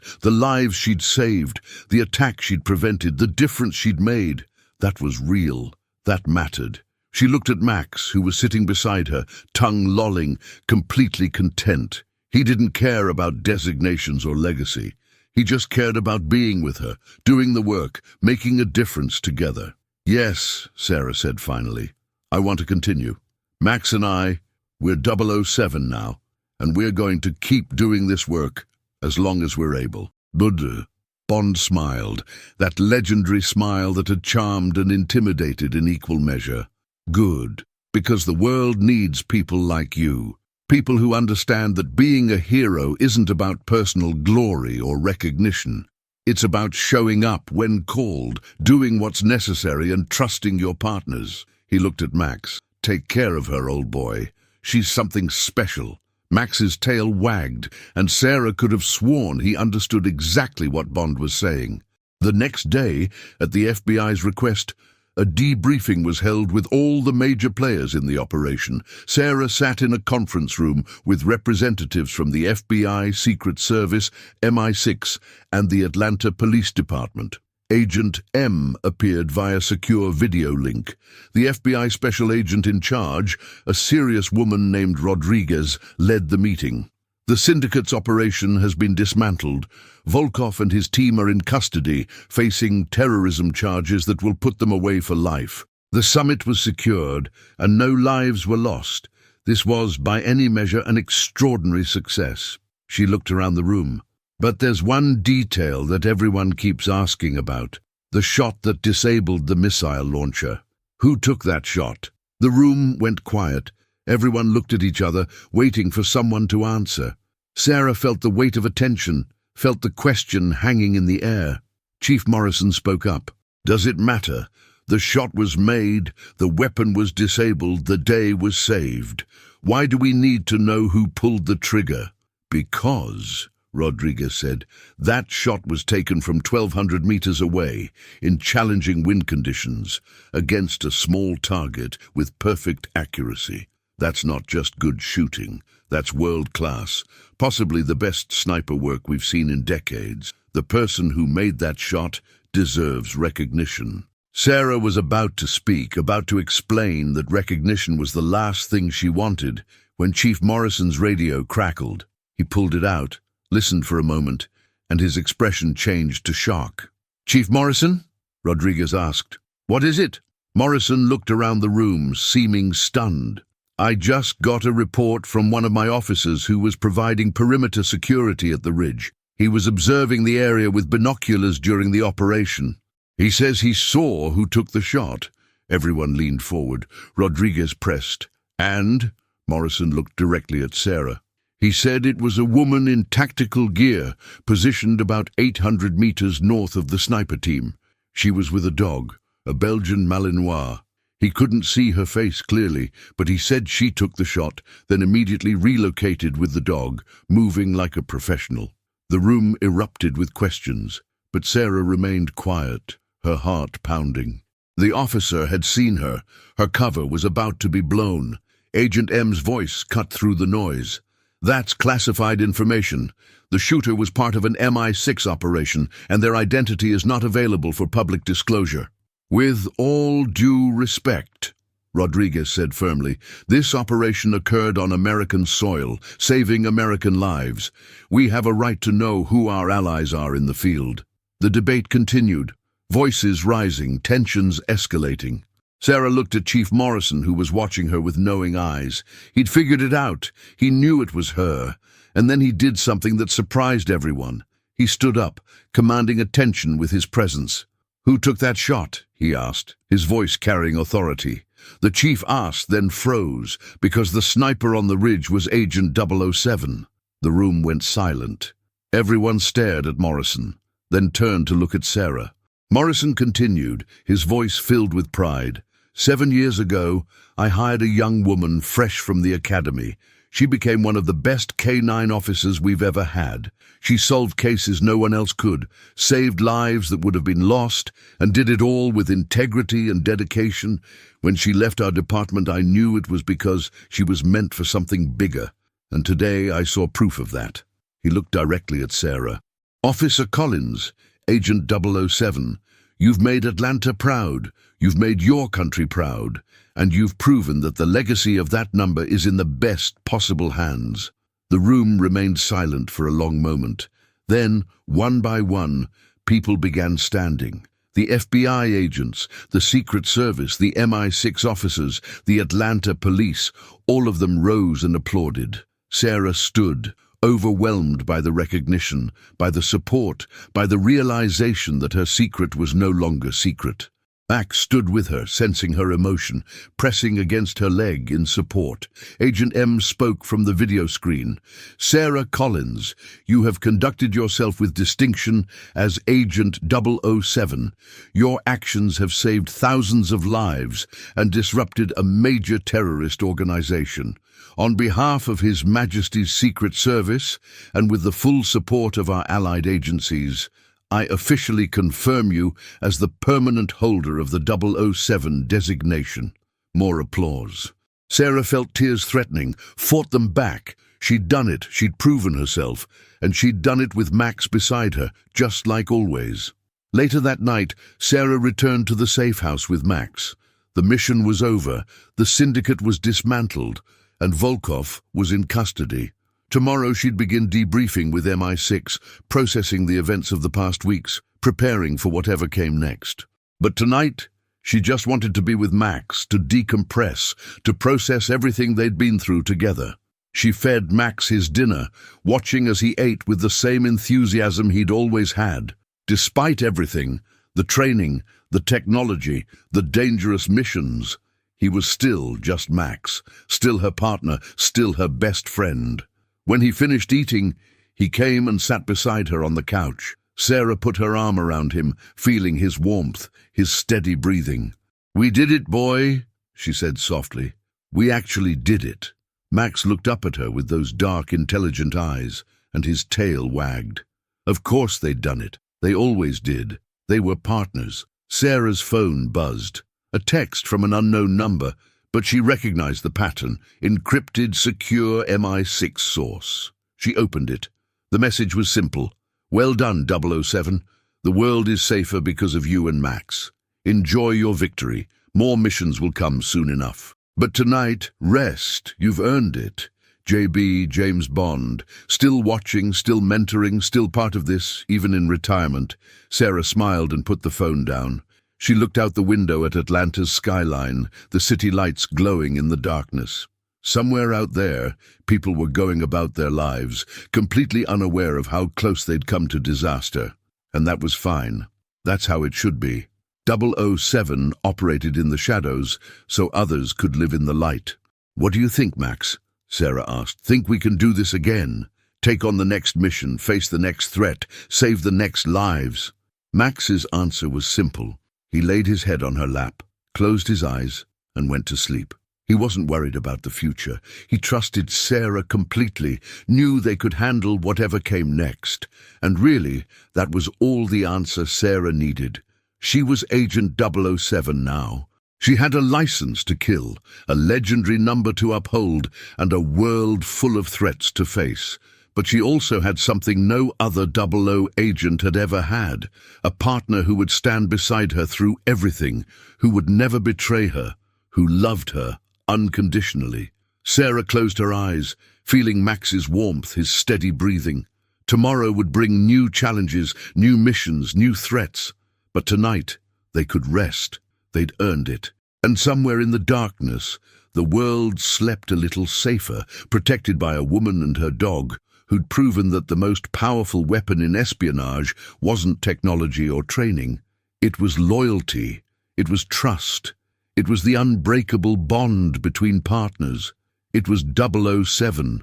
The lives she'd saved, the attack she'd prevented, the difference she'd made. That was real. That mattered. She looked at Max, who was sitting beside her, tongue lolling, completely content. He didn't care about designations or legacy. He just cared about being with her, doing the work, making a difference together. "Yes," Sarah said finally. "I want to continue. Max and I, we're 007 now, and we're going to keep doing this work as long as we're able." Buddha. Bond smiled, that legendary smile that had charmed and intimidated in equal measure. "Good, because the world needs people like you. People who understand that being a hero isn't about personal glory or recognition. It's about showing up when called, doing what's necessary and trusting your partners." He looked at Max. "Take care of her, old boy. She's something special." Max's tail wagged, and Sarah could have sworn he understood exactly what Bond was saying. The next day, at the FBI's request, A debriefing was held with all the major players in the operation. Sarah sat in a conference room with representatives from the FBI, Secret Service, MI6, and the Atlanta Police Department. Agent M appeared via secure video link. The FBI special agent in charge, a serious woman named Rodriguez, led the meeting. The Syndicate's operation has been dismantled. Volkov and his team are in custody, facing terrorism charges that will put them away for life. The summit was secured, and no lives were lost. This was, by any measure, an extraordinary success. She looked around the room. But there's one detail that everyone keeps asking about. The shot that disabled the missile launcher. Who took that shot? The room went quiet. Everyone looked at each other, waiting for someone to answer. Sarah felt the weight of attention, felt the question hanging in the air. Chief Morrison spoke up. Does it matter? The shot was made, the weapon was disabled, the day was saved. Why do we need to know who pulled the trigger? Because, Rodriguez said, that shot was taken from 1,200 meters away, in challenging wind conditions, against a small target with perfect accuracy. That's not just good shooting, that's world-class, possibly the best sniper work we've seen in decades. The person who made that shot deserves recognition. Sarah was about to speak, about to explain that recognition was the last thing she wanted, when Chief Morrison's radio crackled. He pulled it out, listened for a moment, and his expression changed to shock. "Chief Morrison?" Rodriguez asked. "What is it?" Morrison looked around the room, seeming stunned. "I just got a report from one of my officers who was providing perimeter security at the ridge. He was observing the area with binoculars during the operation. He says he saw who took the shot." Everyone leaned forward. Rodriguez pressed. "And?" Morrison looked directly at Sarah. "He said it was a woman in tactical gear, positioned about 800 meters north of the sniper team. She was with a dog, a Belgian Malinois. He couldn't see her face clearly, but he said she took the shot, then immediately relocated with the dog, moving like a professional." The room erupted with questions, but Sarah remained quiet, her heart pounding. The officer had seen her. Her cover was about to be blown. Agent M's voice cut through the noise. "That's classified information. The shooter was part of an MI6 operation, and their identity is not available for public disclosure." "With all due respect," Rodriguez said firmly, "this operation occurred on American soil, saving American lives. We have a right to know who our allies are in the field." The debate continued, voices rising, tensions escalating. Sarah looked at Chief Morrison, who was watching her with knowing eyes. He'd figured it out. He knew it was her. And then he did something that surprised everyone. He stood up, commanding attention with his presence. "Who took that shot?" he asked, his voice carrying authority. The chief asked, then froze, because the sniper on the ridge was Agent 007. The room went silent. Everyone stared at Morrison, then turned to look at Sarah. Morrison continued, his voice filled with pride. "7 years ago, I hired a young woman fresh from the academy. She became one of the best K9 officers we've ever had. She solved cases no one else could, saved lives that would have been lost, and did it all with integrity and dedication. When she left our department, I knew it was because she was meant for something bigger, and today I saw proof of that." He looked directly at Sarah. "Officer Collins, Agent 007, you've made Atlanta proud, you've made your country proud, and you've proven that the legacy of that number is in the best possible hands." The room remained silent for a long moment. Then, one by one, people began standing. The FBI agents, the Secret Service, the MI6 officers, the Atlanta police, all of them rose and applauded. Sarah stood, overwhelmed by the recognition, by the support, by the realization that her secret was no longer secret. Max stood with her, sensing her emotion, pressing against her leg in support. Agent M spoke from the video screen. "Sarah Collins, you have conducted yourself with distinction as Agent 007. Your actions have saved thousands of lives and disrupted a major terrorist organization. On behalf of His Majesty's Secret Service, and with the full support of our allied agencies, I officially confirm you as the permanent holder of the 007 designation." More applause. Sarah felt tears threatening, fought them back. She'd done it, she'd proven herself, and she'd done it with Max beside her, just like always. Later that night, Sarah returned to the safe house with Max. The mission was over, the Syndicate was dismantled, and Volkov was in custody. Tomorrow she'd begin debriefing with MI6, processing the events of the past weeks, preparing for whatever came next. But tonight, she just wanted to be with Max, to decompress, to process everything they'd been through together. She fed Max his dinner, watching as he ate with the same enthusiasm he'd always had. Despite everything, the training, the technology, the dangerous missions, he was still just Max, still her partner, still her best friend. When he finished eating, he came and sat beside her on the couch. Sarah put her arm around him, feeling his warmth, his steady breathing. "We did it, boy," she said softly. "We actually did it." Max looked up at her with those dark, intelligent eyes, and his tail wagged. Of course they'd done it. They always did. They were partners. Sarah's phone buzzed. A text from an unknown number, but she recognized the pattern. Encrypted, secure MI6 source. She opened it. The message was simple. "Well done, 007. The world is safer because of you and Max. Enjoy your victory. More missions will come soon enough. But tonight, rest. You've earned it. JB, James Bond, still watching, still mentoring, still part of this, even in retirement." Sarah smiled and put the phone down. She looked out the window at Atlanta's skyline, the city lights glowing in the darkness. Somewhere out there, people were going about their lives, completely unaware of how close they'd come to disaster. And that was fine. That's how it should be. 007 operated in the shadows, so others could live in the light. "What do you think, Max?" Sarah asked. "Think we can do this again? Take on the next mission, face the next threat, save the next lives?" Max's answer was simple. He laid his head on her lap, closed his eyes, and went to sleep. He wasn't worried about the future. He trusted Sarah completely, knew they could handle whatever came next. And really, that was all the answer Sarah needed. She was Agent 007 now. She had a license to kill, a legendary number to uphold, and a world full of threats to face. But she also had something no other 00 agent had ever had, a partner who would stand beside her through everything, who would never betray her, who loved her unconditionally. Sarah closed her eyes, feeling Max's warmth, his steady breathing. Tomorrow would bring new challenges, new missions, new threats. But tonight, they could rest. They'd earned it. And somewhere in the darkness, the world slept a little safer, protected by a woman and her dog, who'd proven that the most powerful weapon in espionage wasn't technology or training. It was loyalty. It was trust. It was the unbreakable bond between partners. It was 007,